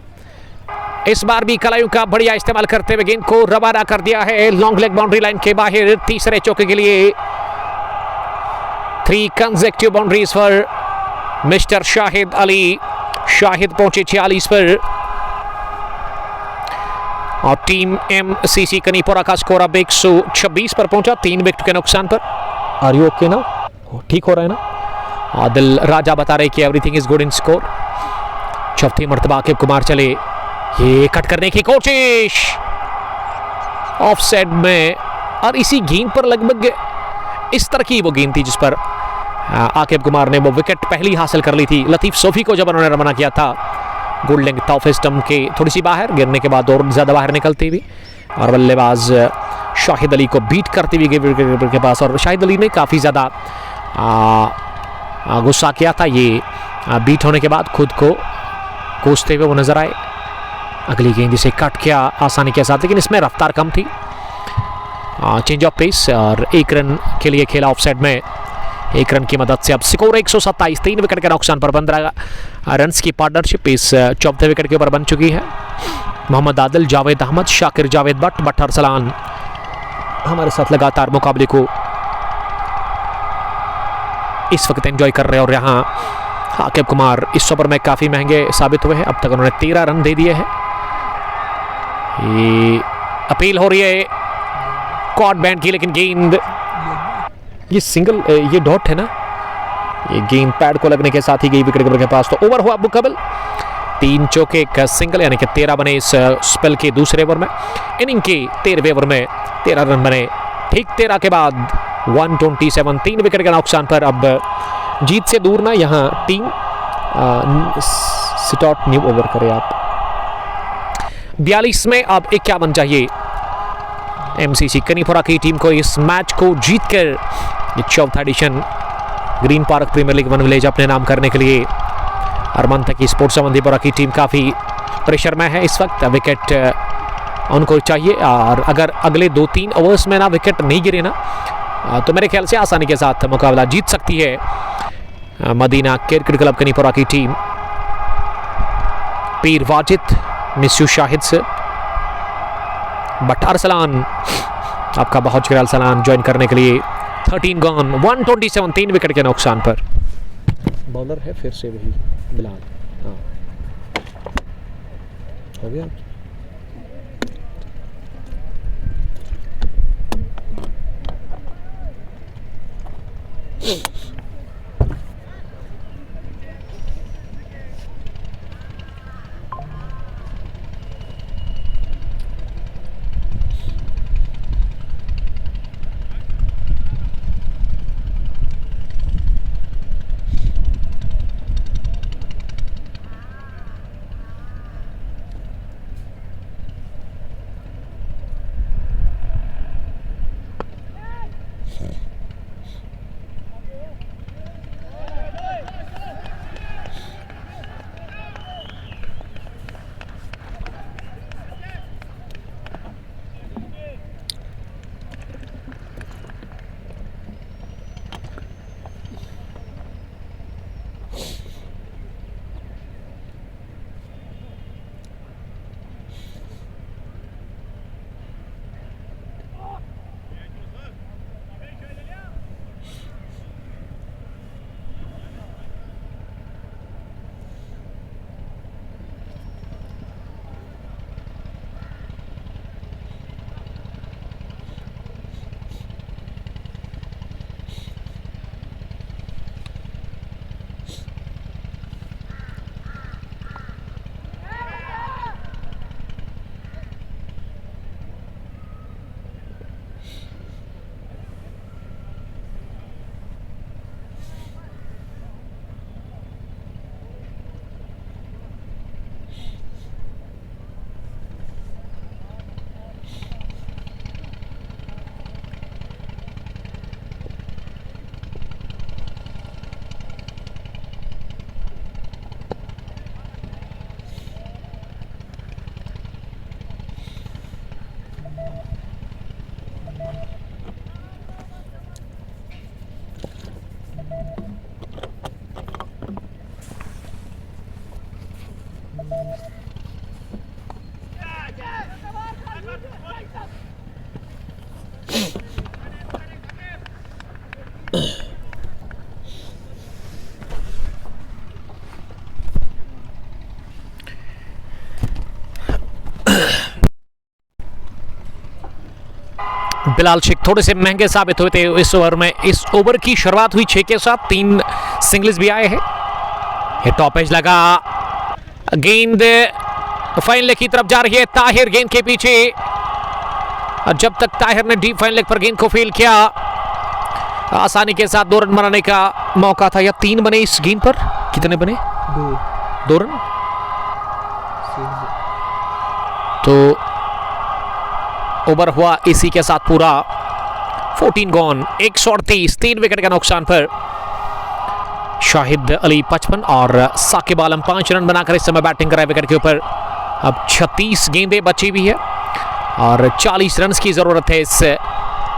S1: इस बार भी कलाइयों का बढ़िया इस्तेमाल करते हुए गेंद को रवाना कर दिया है लॉन्ग लेग बाउंड्री लाइन के बाहर तीसरे चौके के लिए। 3 कंसेक्यूटिव बाउंड्रीज पर मिस्टर शाहिद अली। शाहिद पहुंचे 46 पर, और टीम एमसीसी कनीपुरा का स्कोर अब 126 पर पहुंचा 3 विकेट के नुकसान पर। आर यू ओके ना? ठीक हो रहा है ना? आदिल राजा बता रहे कि everything is good in score. चौथी मर्तबा आकिब कुमार चले, ये कट करने की कोशिश ऑफ साइड में, और इसी गेंद पर लगभग इस तरह की वो गेंद थी जिस पर आकिब कुमार ने वो विकेट पहली हासिल कर ली थी लतीफ सोफी को जब उन्होंने रवाना किया था। गोल्ड लेंथ ऑफ स्टंप के थोड़ी सी बाहर, गिरने के बाद और ज़्यादा बाहर निकलती हुई, और बल्लेबाज शाहिद अली को बीट करती हुई विकेट के पास। और शाहिद अली ने काफ़ी ज़्यादा गुस्सा किया था ये बीट होने के बाद, खुद को कोसते हुए वो नजर आए। अगली गेंद इसे कट किया आसानी के साथ, लेकिन इसमें रफ्तार कम थी। चेंज ऑफ पेस और 1 रन के लिए खेला ऑफसाइड में। 1 रन की मदद से अब स्कोर 127, 3 विकेट के नुकसान पर 15 रन्स की पार्टनरशिप इस चौथे विकेट के ऊपर बन चुकी है। मोहम्मद आदिल, जावेद अहमद, शाकिर जावेद भट्ट, भट्ट अरसलान हमारे साथ लगातार मुकाबले को इस वक्त एंजॉय कर रहे हैं। और यहाँ आकिब कुमार इस ओवर में काफ़ी महंगे साबित हुए हैं, अब तक उन्होंने 13 रन दे दिए हैं। ये अपील हो रही है कॉट बैंड की, लेकिन गेंद ये सिंगल, ये डॉट है ना, ये गेंद पैड को लगने के साथ ही गई विकेट कीपर के पास। तो ओवर हुआ मुकम्मल, 3 चौके का सिंगल, यानी कि 13 बने इस स्पेल के दूसरे ओवर में। इनिंग के 13वें ओवर में 13 रन बने। ठीक 13 के बाद 127, 3 विकेट के नुकसान पर अब जीत से दूर ना यहाँ टीम। सिटॉट न्यू ओवर करे आप। 42 में अब 51 चाहिए एमसीसी कनीपुरा की टीम को इस मैच को जीतकर ये चौथा edition green park premier league 1 village अपने नाम करने के लिए अरमान तक की स्पोर्ट्स अवंतीपुरा की टीम काफ़ी प्रेशर में है इस वक्त। विकेट उनको चाहिए, और अगर अगले 2-3 ओवर्स में ना विकेट नहीं गिरे ना, तो मेरे ख्याल से आसानी के साथ मुकाबला जीत सकती है मदीना क्रिकेट क्लब कनीपुरा की टीम। पीर वाजिद मिस्यू शाहिद से बट अरसलान, आपका बहुत शुक्रिया अरसलान ज्वाइन करने के लिए। 13 गॉन, 127, 3 विकेट के नुकसान पर। बॉलर है फिर से वही बिलाल। हाँ हो गया। बिलाल शेख थोड़े से महंगे साबित हुए थे इस ओवर में। इस ओवर की शुरुआत हुई 6 के साथ, 3 सिंगल्स भी आए हैं। ये टॉप एज लगा, गेंद फाइन लेग की तरफ जा रही है। ताहिर गेंद के पीछे, और जब तक ताहिर ने डीप फाइन लेग पर गेंद को फील किया, आसानी के साथ 2 रन बनाने का मौका था। या 3 बने इस गेंद पर, कितने बने? 2 रन। तो ओवर हुआ इसी के साथ पूरा। 14 गॉन, 138, 3 विकेट के नुकसान पर। शाहिद अली 55 और साकिब आलम 5 रन बनाकर इस समय बैटिंग कर रहे विकेट के ऊपर। अब 36 गेंदें बची हुई है और 40 रन की जरूरत है इस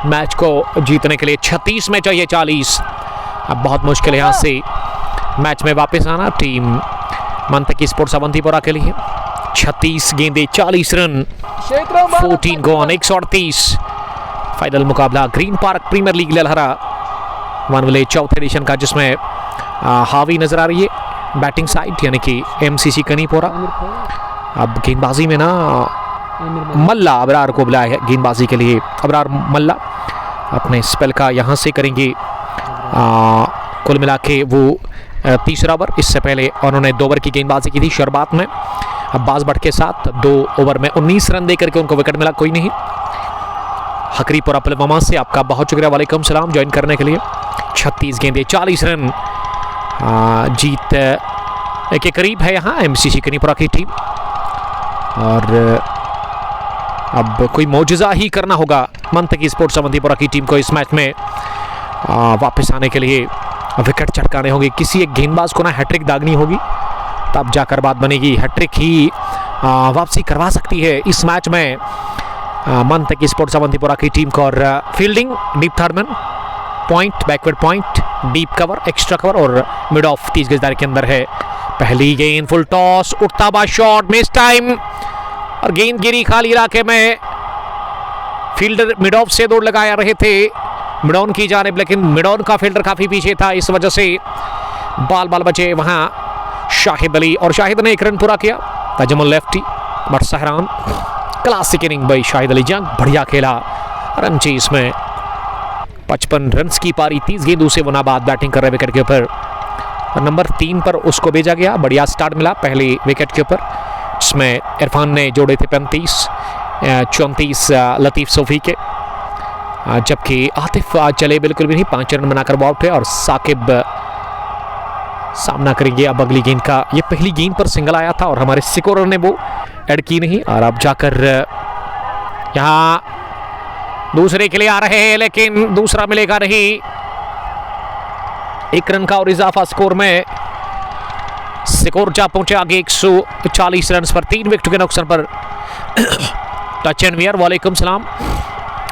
S1: मैच को जीतने के लिए। 36 में चाहिए 40। अब बहुत मुश्किल है यहाँ से मैच में वापस आना टीम मंतकी स्पोर्ट्स अवंतीपुरा के लिए। 36 गेंदें, 40 रन, 14 गॉन, 138। फाइनल मुकाबला green park premier league Lalhara 1 village चौथे एडिशन का, जिसमें हावी नजर आ रही है बैटिंग साइड यानी कि एमसीसी कनीपुरा। अब गेंदबाजी में ना मल्ला अबरार को बुलाया है गेंदबाजी के लिए। अबरार मल्ला अपने स्पेल का यहाँ से करेंगे कुल मिला के वो तीसरा ओवर। इससे पहले उन्होंने 2 ओवर की गेंदबाजी की थी शुरुआत में अब्बास भट्ट के साथ। 2 ओवर में 19 रन देकर के उनको विकेट मिला, कोई नहीं। हकरीपुरा पुलवामा से आपका बहुत शुक्रिया, वालेकुम सलाम ज्वाइन करने के लिए। 36 गेंदे 40 रन, जीत के करीब है यहाँ एमसीसी कनीपुरा की टीम। और अब कोई मौजज़ा ही करना होगा मंतकी स्पोर्ट्स अवंतीपुरा की टीम को इस मैच में वापस आने के लिए। विकेट चटकाने होंगे, किसी एक गेंदबाज को ना हैट्रिक दागनी होगी, तब जाकर बात बनेगी। हैट्रिक ही वापसी करवा सकती है इस मैच में मंतकी स्पोर्ट्स अवंतीपुरा की टीम को। और fielding deep third man, point backward point, deep cover, extra cover और मिड ऑफ 30 गज दायरे के अंदर है। पहली गेंद फुल टॉस, उठता हुआ शॉट, मिस टाइम और गेंद गिरी खाली इलाके में। फील्डर मिड ऑफ से दौड़ लगा रहे थे मिडॉन की जानिब, लेकिन मिडॉन का फील्डर काफी पीछे था, इस वजह से बाल बचे वहां शाहिद अली। और शाहिद ने 1 रन पूरा किया, Tajamul lefty Butt Sehran. Classic inning भाई शाहिद अली जंग, बढ़िया खेला। रन चेस में 55 रन की पारी, 30 गेंदों से वो नाबाद बैटिंग कर रहे विकेट के ऊपर। नंबर 3 पर उसको भेजा गया, बढ़िया स्टार्ट मिला पहले विकेट के ऊपर। इसमें इरफान ने जोड़े थे 35, 34 लतीफ सोफी के, जबकि आतिफ आज चले बिल्कुल भी नहीं, 5 रन बनाकर आउट है। और साकिब सामना करेंगे अब अगली गेंद का। ये पहली गेंद पर सिंगल आया था और हमारे स्कोरर ने वो ऐड की नहीं। और अब जाकर यहाँ दूसरे के लिए आ रहे हैं, लेकिन दूसरा मिलेगा नहीं। 1 रन का और इजाफा स्कोर में, स्कोर जा पहुंचे आगे 140 रन पर, 3 विकेट के नुकसान पर। टच एंड मीर, वालेकुम सलाम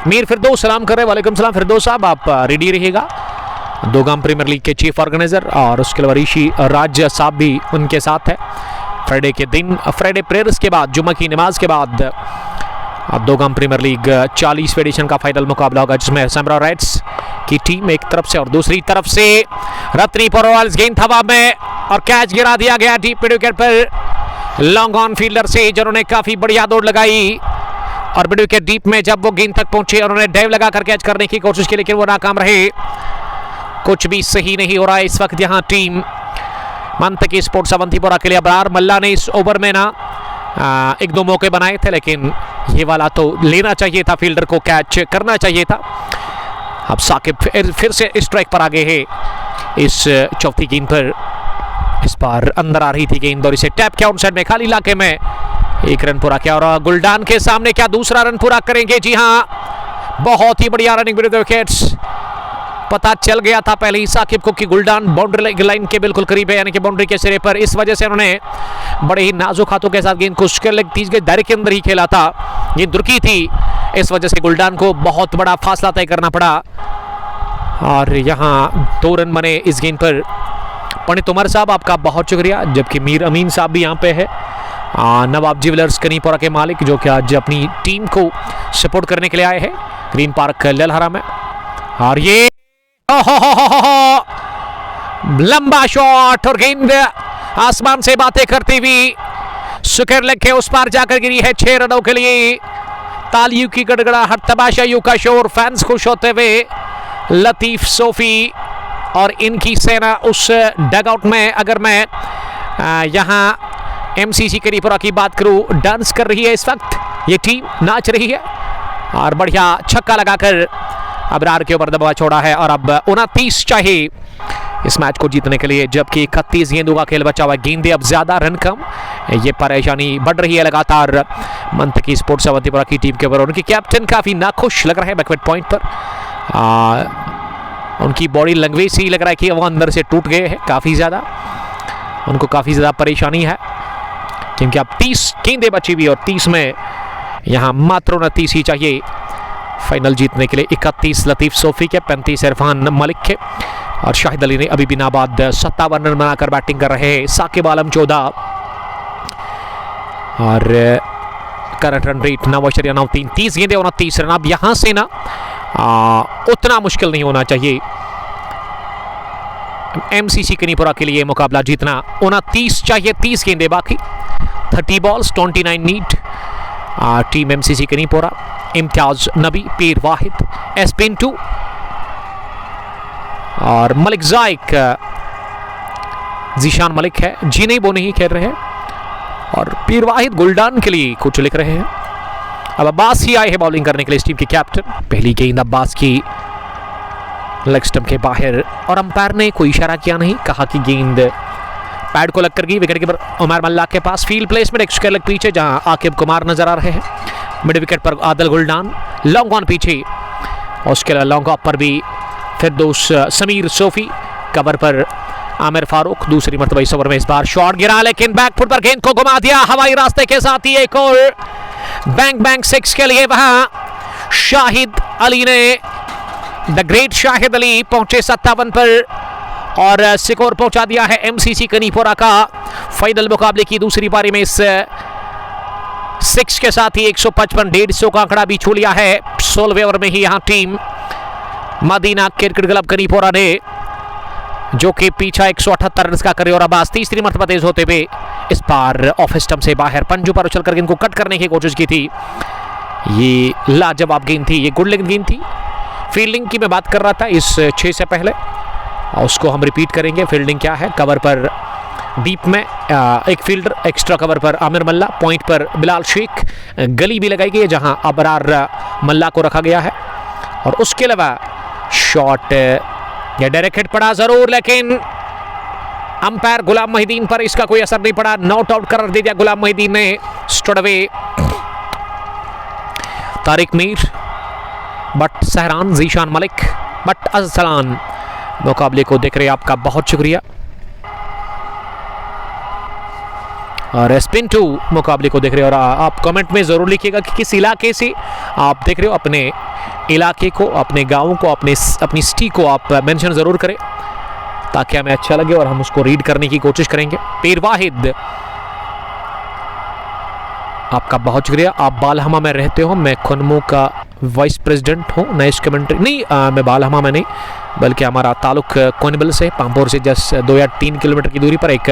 S1: मीर फिरदौस सलाम कर रहे हैं, वालेकुम सलाम फिरदौस साहब, आप रेडी रहिएगा। दोगाम प्रीमियर लीग के चीफ ऑर्गेनाइजर और उसके अलावा ऋषि राज साहब भी उनके साथ है। फ्राइडे के दिन, फ्राइडे प्रेयर्स के बाद, जुम्मे की नमाज के बाद दोगाम प्रीमियर लीग 40 एडिशन का फाइनल मुकाबला होगा, जिसमें सैमरा राइट्स की टीम एक तरफ से और दूसरी तरफ से रत्नीपुर रॉयल्स। गेंद हवा में और कैच गिरा दिया गया डीप विकेट पर लॉन्ग ऑन फील्डर से, जिन्होंने काफी बढ़िया दौड़ लगाई। और मिड विकेट डीप में जब वो गेंद तक पहुंचे, उन्होंने डाइव लगाकर कैच करने की कोशिश की, लेकिन वो नाकाम रहे। कुछ भी सही नहीं हो रहा है इस वक्त यहाँ टीम मंतकी स्पोर्ट्स अवंतीपुरा के लिए। अबरार मल्ला ने इस ओवर में ना 1-2 मौके बनाए थे, लेकिन ये वाला तो लेना चाहिए था, फील्डर को कैच करना चाहिए था। अब साकिब फिर से स्ट्राइक पर आगे है इस चौथी गेंद पर। इस बार अंदर आ रही थी गेंद और इसे टैप किया आउटसाइड में, खाली इलाके में 1 रन पूरा किया। और गुलडान के सामने क्या दूसरा रन पूरा करेंगे? जी हाँ, बहुत ही बढ़िया रनिंग विद विकेट्स। पता चल गया था पहले ही साकिब को कि गुलडान बाउंड्री लाइन के बिल्कुल करीब है, यानी कि बाउंड्री के सिरे पर। इस वजह से उन्होंने बड़े ही नाजुक हाथों के साथ गेंद को 30 गज दायरे के अंदर ही खेला था। गेंद दुर्की थी, इस वजह से गुलडान को बहुत बड़ा फासला तय करना पड़ा। और यहाँ 2 रन बने इस गेंद पर। पंडित उमर साहब आपका बहुत शुक्रिया, जबकि मीर अमीन साहब भी यहाँ पे है। नवाब ज्वेलर्स कनीपुरा के मालिक, जो कि आज अपनी टीम को सपोर्ट करने के लिए आए हैं ग्रीन पार्क ललहरा में। और ये लंबा शॉट और गेंद आसमान से बातें करती हुई सुकर लेग के उस पार जाकर गिरी है 6 रनों के लिए। तालियों की गड़गड़ाहट, तमाशाइयों का शोर, फैंस खुश होते हुए। लतीफ सोफी और इनकी सेना उस डगआउट में, अगर मैं यहाँ एमसीसी करीपुरा की बात करूं, डांस कर रही है इस वक्त ये टीम, नाच रही है। और बढ़िया छक्का लगाकर अबरार के ऊपर दबाव छोड़ा है। और अब 29 चाहिए इस मैच को जीतने के लिए, जबकि 31 गेंदों का खेल बचा हुआ। गेंदें अब ज्यादा, रन कम, ये परेशानी बढ़ रही है लगातार मंतकी स्पोर्ट्स अवंतीपुरा की टीम के ऊपर। उनकी कैप्टन काफी नाखुश लग रहा है बैकवर्ड पॉइंट पर। उनकी बॉडी लैंग्वेज ही लग रहा है कि वो अंदर से टूट गए हैं काफी ज्यादा, उनको काफी ज्यादा परेशानी है, क्योंकि अब 30 गेंदें बची हुई और 30 में यहाँ मात्र 29 ही चाहिए फाइनल जीतने के लिए। 31 लतीफ सोफी के, 35 इरफान मलिक के और शाहिद अली ने अभी भी नाबाद 57 रन बनाकर बैटिंग कर रहे हैं। साकिब आलम 14 और करंट रन रेट 9.93, 30 गेंदें 29 रन। अब यहां से ना उतना मुश्किल नहीं होना चाहिए एमसीसी कनीपुरा के लिए मुकाबला जीतना। 29 चाहिए, 30 गेंदें बाकी, 30 balls 29 need. Team MCC Kanipura, Imtiyaz Nabi, Peer वाहिद, एस पिंटू और मलिक जाहिक, जीशान मलिक है, जी नहीं वो नहीं खेल रहे हैं और पीर वाहिद गुलडान के लिए कुछ लिख रहे हैं। अब अब्बास ही आए हैं बॉलिंग करने के लिए, इस टीम के कैप्टन। पहली गेंद अब्बास की लेग स्टंप के बाहर और अंपायर ने कोई इशारा किया नहीं, कहा कि गेंद पैड को लग कर गई। विकेट कीपर उमर मल्ला के पास फील्ड प्लेसमेंट एक स्क्वायर लेग पीछे जहां आकिब कुमार नजर आ रहे हैं। मिड विकेट पर आदिल गुलडान, लॉन्ग ऑन पीछे और उसके लॉन्ग ऑफ पर भी फिरदौस समीर सोफी, कवर पर आमिर फारूक। दूसरी मरतबा इस ओवर में इस बार शॉट गिरा लेकिन बैकफुट पर गेंद को घुमा दिया हवाई रास्ते के साथ ही एक और बैंक बैंक 6 के लिए वहां शाहिद अली ने, द ग्रेट शाहिद अली पहुंचे 57 पर और स्कोर पहुंचा दिया है एमसीसी कनीपोरा का। फाइनल मुकाबले की दूसरी पारी में इस 6 के साथ ही 155 150 का आंकड़ा भी छू लिया है। 16वें ओवर में ही यहां टीम मदीना क्रिकेट क्लब कनीपोरा ने, जो कि पीछा 178 रन का करे और अब्बास तीसरी मरतबा तेज होते हुए इस बार ऑफ स्टंप से बाहर पंजों पर उछलकर गेंद को कट करने की कोशिश की थी। ये लाजवाब गेंद थी, ये गुड लेग गेंद थी। फील्डिंग की मैं बात कर रहा था इस 6 से पहले, उसको हम रिपीट करेंगे। फील्डिंग क्या है, कवर पर डीप में एक फील्डर, एक्स्ट्रा कवर पर आमिर मल्ला, पॉइंट पर बिलाल शेख, गली भी लगाई गई है जहां अबरार मल्ला को रखा गया है और उसके अलावा शॉट या डायरेक्ट हिट पड़ा जरूर, लेकिन अंपायर गुलाम मोहिद्दीन पर इसका कोई असर नहीं पड़ा, नॉट आउट करार दे दिया गुलाम मोहिद्दीन ने। स्टडवे तारिक मीर, बट सहरान, जीशान मलिक, बट अजसलान मुकाबले को देख रहे आपका बहुत शुक्रिया। और स्पिन 2 मुकाबले को देख रहे हो और आप कमेंट में जरूर लिखिएगा कि किस इलाके से आप देख रहे हो। अपने इलाके को, अपने गांव को, अपनी सिटी को आप मेंशन जरूर करें ताकि हमें अच्छा लगे और हम उसको रीड करने की कोशिश करेंगे। पीर वाहिद, आपका बहुत शुक्रिया। आप बालहमा में रहते हो, मैं खुनमू का वाइस प्रेसिडेंट हूँ। नाइस कमेंट्री नहीं, मैं बालहमा में नहीं बल्कि हमारा ताल्लुक कोनिबल से, पामपोर से जस्ट 2 या 3 किलोमीटर की दूरी पर एक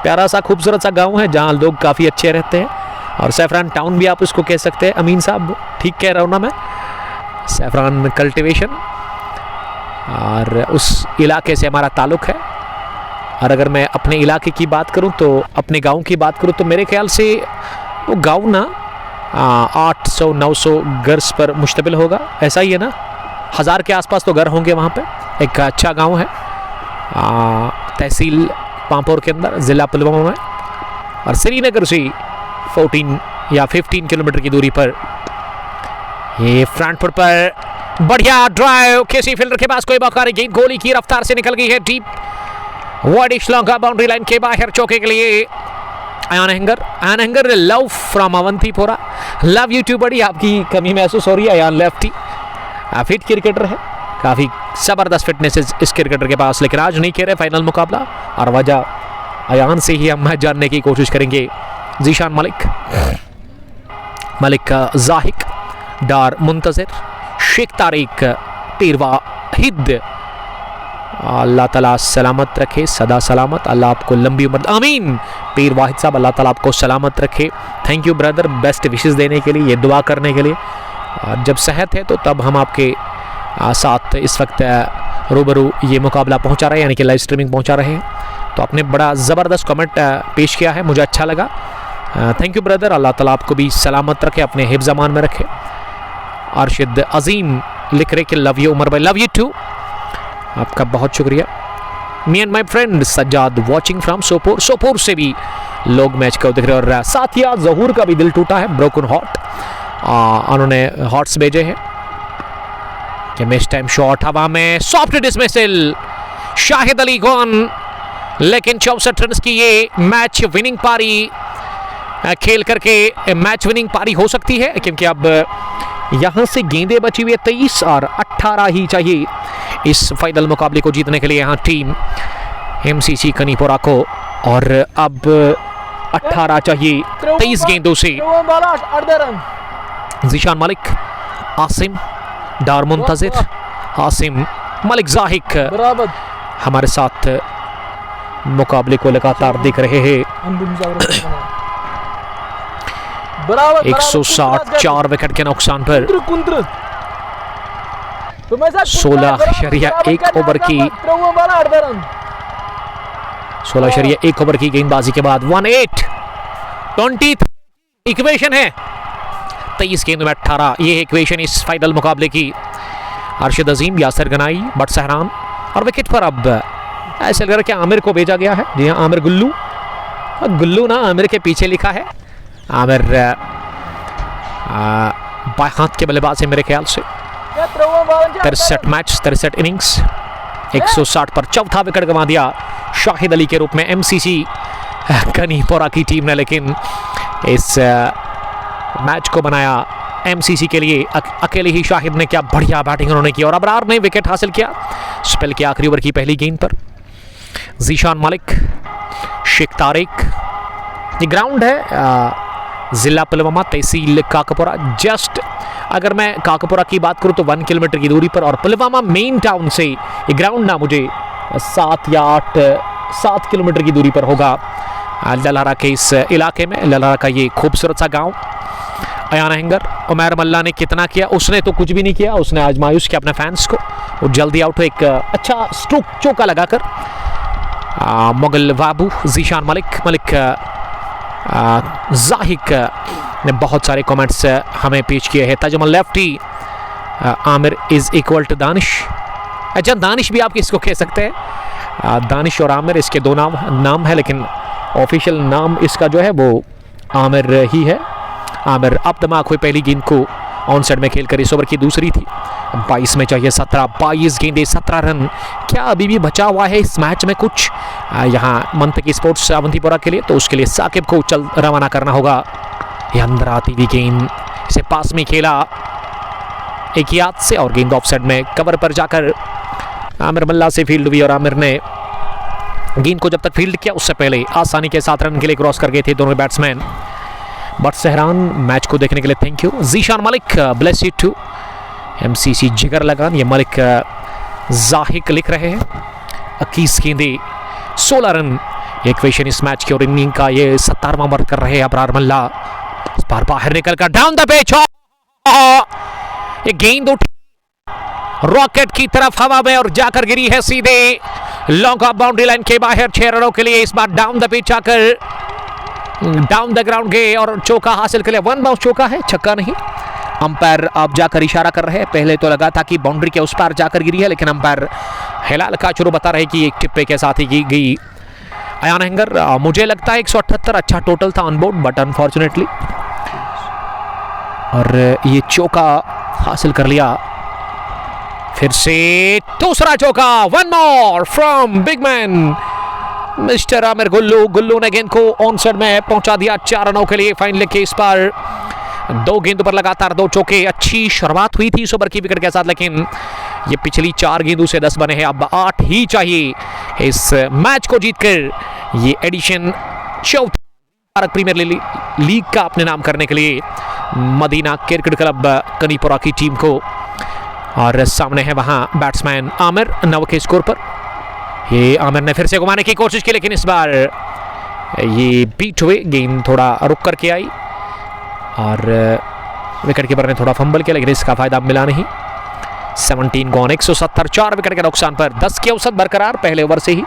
S1: प्यारा सा खूबसूरत सा गांव है जहां लोग काफ़ी अच्छे रहते हैं और सैफरान टाउन भी आप उसको कह सकते हैं। अमीन साहब ठीक कह रहा हूँ ना मैं? सैफरान कल्टिवेशन, और उस इलाके से हमारा ताल्लुक है। और अगर मैं अपने इलाके की बात करूँ तो, अपने गाँव की बात करूँ तो मेरे ख्याल से वो गाँव ना 800-900 घर पर मुश्तमिल होगा, ऐसा ही है ना? 1000 के आसपास तो घर होंगे वहाँ पे। एक अच्छा गांव है तहसील पामपोर के अंदर, ज़िला पुलवामा में, और श्रीनगर से 14 या 15 किलोमीटर की दूरी पर। ये फ्रंट फुट पर बढ़िया ड्राइव, किसी फील्डर के पास कोई मौका नहीं, गेंद गोली की रफ्तार से निकल गई है deep widish long boundary line के बाहर। चौके के लिए अयान हैंगर, love from Awantipora, love you too buddy, आपकी कमी महसूस हो रही है। अयान लेफ्टी फिट क्रिकेटर है, काफ़ी ज़बरदस्त फिटनेस इस क्रिकेटर के पास, लेकिन आज नहीं खेल रहे फाइनल मुकाबला और वजह अयान से ही हम जानने की कोशिश करेंगे। जीशान मलिक जाहिक, डार मुंतज़िर, शेख तारिक, पीर वाहिद, अल्लाह ताला सलामत रखे, सदा सलामत, अल्लाह आपको लंबी उम्र, आमीन। पीर वाहिद साहब, अल्लाह ताला आपको सलामत रखे। Thank you brother, best wishes देने के लिए, ये दुआ करने के लिए। जब सेहत है तो तब हम आपके साथ इस वक्त रूबरू ये मुकाबला पहुंचा रहे हैं, यानी कि लाइव स्ट्रीमिंग पहुंचा रहे हैं। तो आपने बड़ा ज़बरदस्त कमेंट पेश किया है, मुझे अच्छा लगा। थैंक यू ब्रदर, अल्लाह ताला आपको भी सलामत रखे, अपने हिफ्ज़ अमान में रखे। अरशद अजीम लिख रहे कि लव यू उमर भाई, लव यू टू, आपका बहुत शुक्रिया। Me and my friend Sajjad watching from Sopore से भी लोग मैच को देख रहे हैं। और साथिया जहूर का भी दिल टूटा है, ब्रोकन हार्ट, उन्होंने हॉट्स भेजे हैं कि मैच टाइम शॉट हवा में, soft dismissal, Shahid Ali gone, लेकिन 64 रन की ये मैच विनिंग पारी खेल करके मैच विनिंग पारी हो सकती है, क्योंकि अब यहां से गेंदें बची हुई है 23 और 18 ही चाहिए इस फाइनल मुकाबले को जीतने के लिए यहाँ टीम एमसीसी कनीपोरा को, और अब 18 चाहिए 23 गेंदों से। जीशान मलिक, आसिम, डार मुंतज़िर, आसिम, मलिक जाहिक हमारे साथ मुकाबले को लगातार देख रहे हैं। 164 विकेट के नुकसान पर 16.1 ओवर की 16.1 ओवर की गेंदबाजी के बाद 1/8 इक्वेशन है 23 गेंदों में 18। ये इक्वेशन इस फाइनल मुकाबले की। अरशद अजीम, यासिर गनाई, बट सहरान और विकेट पर अब ऐसे लग रहा है कि आमिर को भेजा गया है। जी हाँ, आमिर गुल्लू, गुल्लू ना आमिर के पीछे लिखा है। आमिर बाएं हाथ के बल्लेबाज है मेरे ख्याल से। 63 मैच, 63 इनिंग्स, 160 पर चौथा विकेट गंवा दिया शाहिद अली के रूप में एमसीसी कनीपोरा की टीम ने। लेकिन इस मैच को बनाया एमसीसी के लिए अकेले ही शाहिद ने। क्या बढ़िया बैटिंग उन्होंने की और अबरार ने विकेट हासिल किया स्पेल के आखिरी ओवर की पहली गेंद पर। जीशान मलिक, शेख तारिक। ये ग्राउंड है जिला पुलवामा, तहसील काकपुरा। जस्ट अगर मैं काकपुरा की बात करूं तो 1 किलोमीटर की दूरी पर, और पुलवामा मेन टाउन से ये ग्राउंड ना मुझे 7 या 7 किलोमीटर की दूरी पर होगा। ललहरा के इस इलाके में, ललहरा का ये खूबसूरत सा गांव। अयान अहंगर, उमैर मल्ला ने कितना किया? उसने तो कुछ भी नहीं किया। उसने आज मायूस किया अपने फैंस को। वो जल्दी आउट हो, एक अच्छा स्ट्रोक चौका लगाकर। मुगल बाबू, जीशान मलिक जाहिक ने बहुत सारे कमेंट्स हमें पेश किए हैं। Tajamal lefty, Aamir is equal to Danish. अच्छा, दानिश भी आप किसको कह सकते हैं? दानिश और आमिर इसके दो नाम है, लेकिन ऑफिशियल नाम इसका जो है वो आमिर ही है। आमिर अब दिमाग हुई पहली गेंद को ऑन साइड में खेलकर इस ओवर की दूसरी थी। 22 में चाहिए 17, 22 गेंदे 17 रन। क्या अभी भी बचा हुआ है इस मैच में कुछ यहाँ मंतकी स्पोर्ट्स अवंतीपुरा के लिए? तो उसके लिए साकिब को चल रवाना करना होगा। ये अंदर आती हुई गेंद, इसे पास में खेला एक ही हाथ से और गेंद ऑफ साइड में कवर पर जाकर आमिर मल्ला से फील्ड हुई। और आमिर ने गेंद को जब तक फील्ड किया उससे पहले आसानी के 7 रन के लिए क्रॉस कर गए थे दोनों बैट्समैन। बट सहरान, मैच को देखने के लिए thank you. Zeeshan Malik, bless you too. MCC जिगर लगान, ये मलिक जाहिक लिख रहे हैं। 21 गेंदे 16 रन इक्वेशन इस मैच की। और इनिंग का ये 17वां ओवर कर रहे हैं अबरार मल्ला। इस बार बाहर निकलकर डाउन द पिच, ये गेंद उठी रॉकेट की तरफ हवा में और जाकर गिरी है सीधे लॉन्ग ऑफ बाउंड्री लाइन के बाहर 6 रनों के लिए। इस बार डाउन द पिच आकर डाउन द ग्राउंड गए और चौका हासिल कर लिया। 1 बाउंस चौका है, छक्का नहीं। अंपायर अब जाकर इशारा कर रहे हैं। पहले तो लगा था कि बाउंड्री के उस पार जाकर गिरी है, लेकिन अंपायर हिलाल का चुरू बता रहे कि एक टिप्पे के साथ ही गई। अयान अहंगर, मुझे लगता है 178 अच्छा टोटल था ऑन बोर्ड, बट अनफॉर्चुनेटली। और ये चौका हासिल कर लिया। फिर से दूसरा चौका, 1 more from big man mister Aamir Gullu. Gullu ने गेंद को ऑन साइड में पहुंचा दिया 4 रनों के लिए। फाइनल के इस पर 2 गेंदों पर लगातार 2 चौके। अच्छी शुरुआत हुई थी इस ओवर की विकेट के साथ, लेकिन ये पिछली 4 गेंदों से 10 बने हैं। अब 8 ही चाहिए इस मैच को जीतकर ये एडिशन चौथा प्रीमियर लीग का अपने नाम करने के लिए मदीना क्रिकेट क्लब कनीपुरा की टीम को। और सामने है वहां बैट्समैन आमिर 9 के स्कोर पर। ये आमिर ने फिर से घुमाने की कोशिश की, लेकिन इस बार ये बीट हुए, गेंद थोड़ा रुक करके आई और विकेट कीपर ने थोड़ा फंबल किया, लेकिन इसका फायदा मिला नहीं। 17 गॉन, 170, 4 विकेट के नुकसान पर 10 की औसत बरकरार पहले ओवर से ही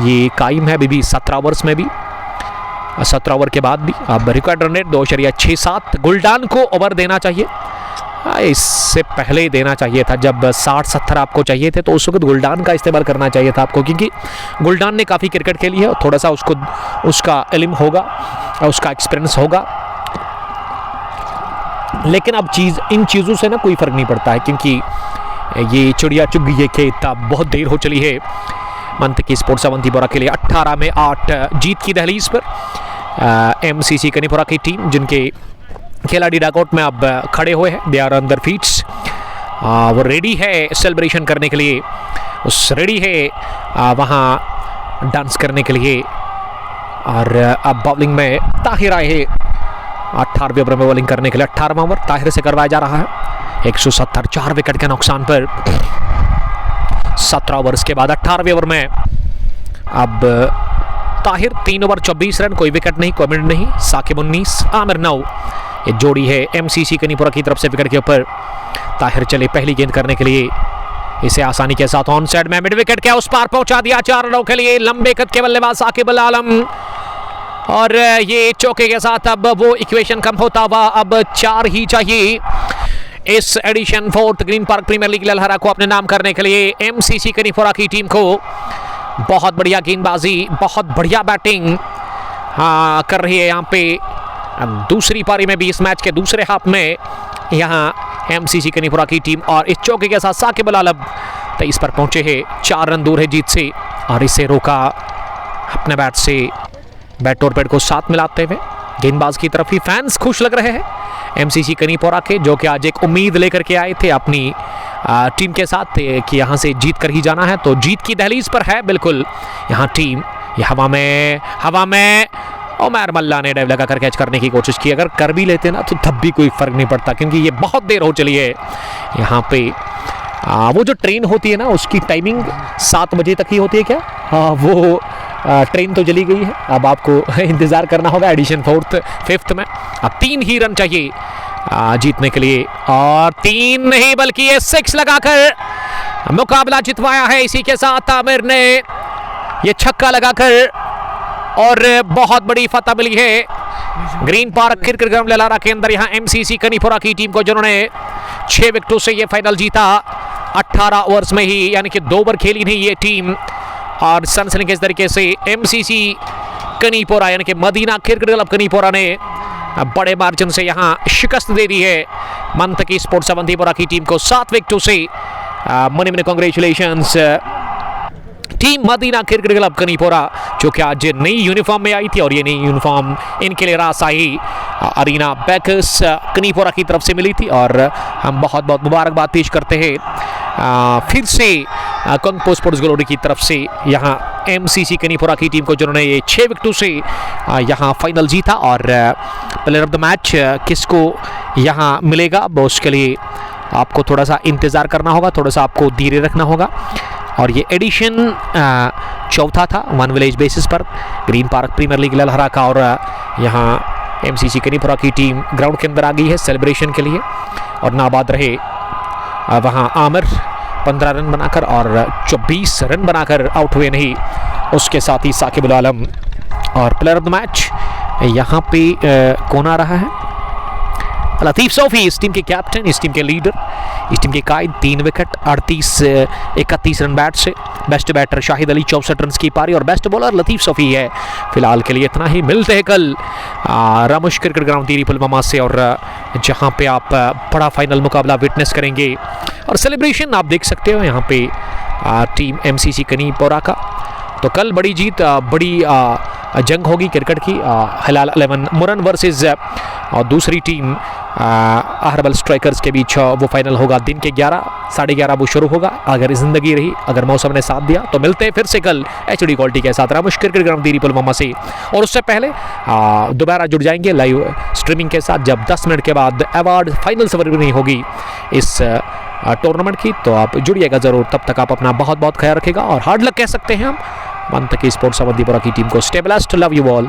S1: ये कायम है अभी भी 17 ओवर्स में भी, 17 ओवर के बाद भी। अब रिकॉर्ड रन रेट 2.67। गुलडान को ओवर देना चाहिए, इससे पहले देना चाहिए था। जब 60-70 आपको चाहिए थे तो उस वक्त गुलडान का इस्तेमाल करना चाहिए था आपको, क्योंकि गुलडान ने काफ़ी क्रिकेट खेली है और थोड़ा सा उसको उसका इल्म होगा, उसका एक्सपीरियंस होगा। लेकिन अब इन चीज़ों से ना कोई फ़र्क नहीं पड़ता है, क्योंकि ये चिड़िया चुग गई है खेत। अब बहुत देर हो चली है मंतकी स्पोर्ट्स अवंतीपुरा के लिए 18 में 8 जीत की दहलीज पर एमसीसी कनीपुरा की टीम, जिनके खिलाड़ी डगआउट में अब खड़े हुए हैं। They are on their feets, वो रेडी है सेलिब्रेशन करने के लिए, उस रेडी है वहाँ डांस करने के लिए। और अब बॉलिंग में ताहिर आए हैं 18वें ओवर में बॉलिंग करने के लिए। 18वां ओवर ताहिर से करवाया जा रहा है। 170, 4 विकेट के नुकसान पर 17 ओवर्स के बाद 18वें ओवर में अब ताहिर 3 ओवर 24 रन, कोई विकेट नहीं, कोई मिनट नहीं। साकिब 19, आमिर 9। ये जोड़ी है एमसीसी कनीपुरा की तरफ से विकेट के ऊपर। ताहिर चले पहली गेंद करने के लिए, इसे आसानी के साथ ऑन साइड में मिड विकेट के उस पार पहुंचा दिया 4 रनों के लिए। लंबे कद के बल्लेबाज साकिब अल आलम, और ये चौके के साथ अब वो इक्वेशन कम होता हुआ अब 4 ही चाहिए इस edition 4th green park premier league Lalhara को अपने नाम करने के लिए। एमसीसी कनीपुरा की टीम को बहुत बढ़िया गेंदबाजी, बहुत बढ़िया बैटिंग कर रही है यहाँ पे दूसरी पारी में भी। इस मैच के दूसरे हाफ में यहाँ एमसीसी कनीपुरा की टीम, और इस चौके के साथ साकिब अल आलम 23 पर पहुंचे हैं, 4 रन दूर है जीत से, और इसे रोका अपने बैट से, बैट और पैड को साथ मिलाते हुए। गेंदबाज की तरफ ही फैंस खुश लग रहे हैं एमसीसी कनीपुरा के, जो कि आज एक उम्मीद लेकर के आए थे अपनी टीम के साथ कि यहाँ से जीत कर ही जाना है। तो जीत की दहलीज पर है बिल्कुल यहाँ टीम। ये हवा में उमर मल्ला ने डाइव लगाकर कैच करने की कोशिश की। अगर कर भी लेते ना तो तब भी कोई फर्क नहीं पड़ता, क्योंकि ये बहुत देर हो चली है यहाँ पे। वो जो ट्रेन होती है ना उसकी टाइमिंग 7 बजे तक ही होती है क्या? हाँ, वो ट्रेन तो चली गई है, अब आपको इंतज़ार करना होगा एडिशन 4th 5th में। अब 3 ही रन चाहिए जीतने के लिए, और 3 नहीं बल्कि ये 6 लगाकर मुकाबला जितवाया है। इसी के साथ आमिर ने ये छक्का लगाकर और बहुत बड़ी फतह मिली है ग्रीन पार्क क्रिकेट ग्राउंड ललहरा के अंदर यहाँ एमसीसी कनीपुरा की टीम को, जिन्होंने 6 विकेटों से ये फाइनल जीता 18 ओवर्स में ही, यानी कि 2 ओवर खेली नहीं ये टीम। और सनसनीखेज तरीके से एमसीसी कनीपुरा यानी कि मदीना क्रिकेट क्लब कनीपुरा ने बड़े मार्जिन से यहाँ शिकस्त दे दी है मंतकी स्पोर्ट्स अवंतीपुरा की टीम को 7 विकेटों से। Many congratulations team Madina cricket club Kanipura, जो कि आज नई यूनिफॉर्म में आई थी, और ये नई यूनिफॉर्म इनके लिए राजशाही अरीना बैकर्स कनीपुरा की तरफ से मिली थी। और हम बहुत बहुत मुबारकबाद पेश करते हैं फिर से कंगपो स्पोर्ट्स ग्लोरी की तरफ से यहाँ एमसीसी कनीपुरा की टीम को, जिन्होंने ये 6 विकेटों से यहाँ फाइनल जीता। और प्लेयर ऑफ द मैच किसको यहाँ मिलेगा वो उसके लिए आपको थोड़ा सा इंतज़ार करना होगा, थोड़ा सा आपको धीरे रखना होगा। और ये एडिशन 4था था 1 विलेज बेसिस पर ग्रीन पार्क प्रीमियर लीग ललहरा का, और यहाँ एमसीसी कनीपुरा की टीम ग्राउंड के अंदर आ गई है सेलिब्रेशन के लिए। और नाबाद रहे वहाँ आमिर 15 रन बनाकर, और 24 रन बनाकर आउट हुए नहीं, उसके साथ ही साकिब अल आलम। और प्लेयर ऑफ द मैच यहाँ पे कौन आ रहा है? लतीफ़ सौफी, इस टीम के कैप्टन, इस टीम के लीडर, इस टीम के कायद। 3 विकेट 31 रन बैट से। Best batter Shahid Ali 64 run की पारी, और बेस्ट बॉलर लतीफ़ सौफी है। फिलहाल के लिए इतना ही, मिलते हैं कल रामुश क्रिकेट ग्राउंड टीरी पुलवामा से, और जहां पे आप बड़ा फाइनल मुकाबला विटनेस करेंगे, और सेलिब्रेशन आप देख सकते हो यहाँ पे टीम एमसीसी कनीपुरा का। तो कल बड़ी जीत, बड़ी जंग होगी क्रिकेट की। हिलाल 11 मुरन वर्सेस और दूसरी टीम अहरबल स्ट्राइकर्स के बीच वो फाइनल होगा। दिन के 11 साढ़े 11 वो शुरू होगा, अगर ज़िंदगी रही, अगर मौसम ने साथ दिया। तो मिलते हैं फिर से कल HD क्वालिटी के साथ रामुश क्रिकेट ग्राउंड टीरी पुलवामा से। और उससे पहले दोबारा जुड़ जाएंगे लाइव स्ट्रीमिंग के साथ, जब 10 मिनट के बाद अवार्ड फाइनल सेरेमनी होगी इस टूर्नामेंट की। तो आप जुड़िएगा ज़रूर, तब तक आप अपना बहुत बहुत ख्याल रखेगा, और हार्ड लक कह सकते हैं हम मंतकी स्पोर्ट्स अवंतीपुरा की टीम को। Stay blessed, love you all.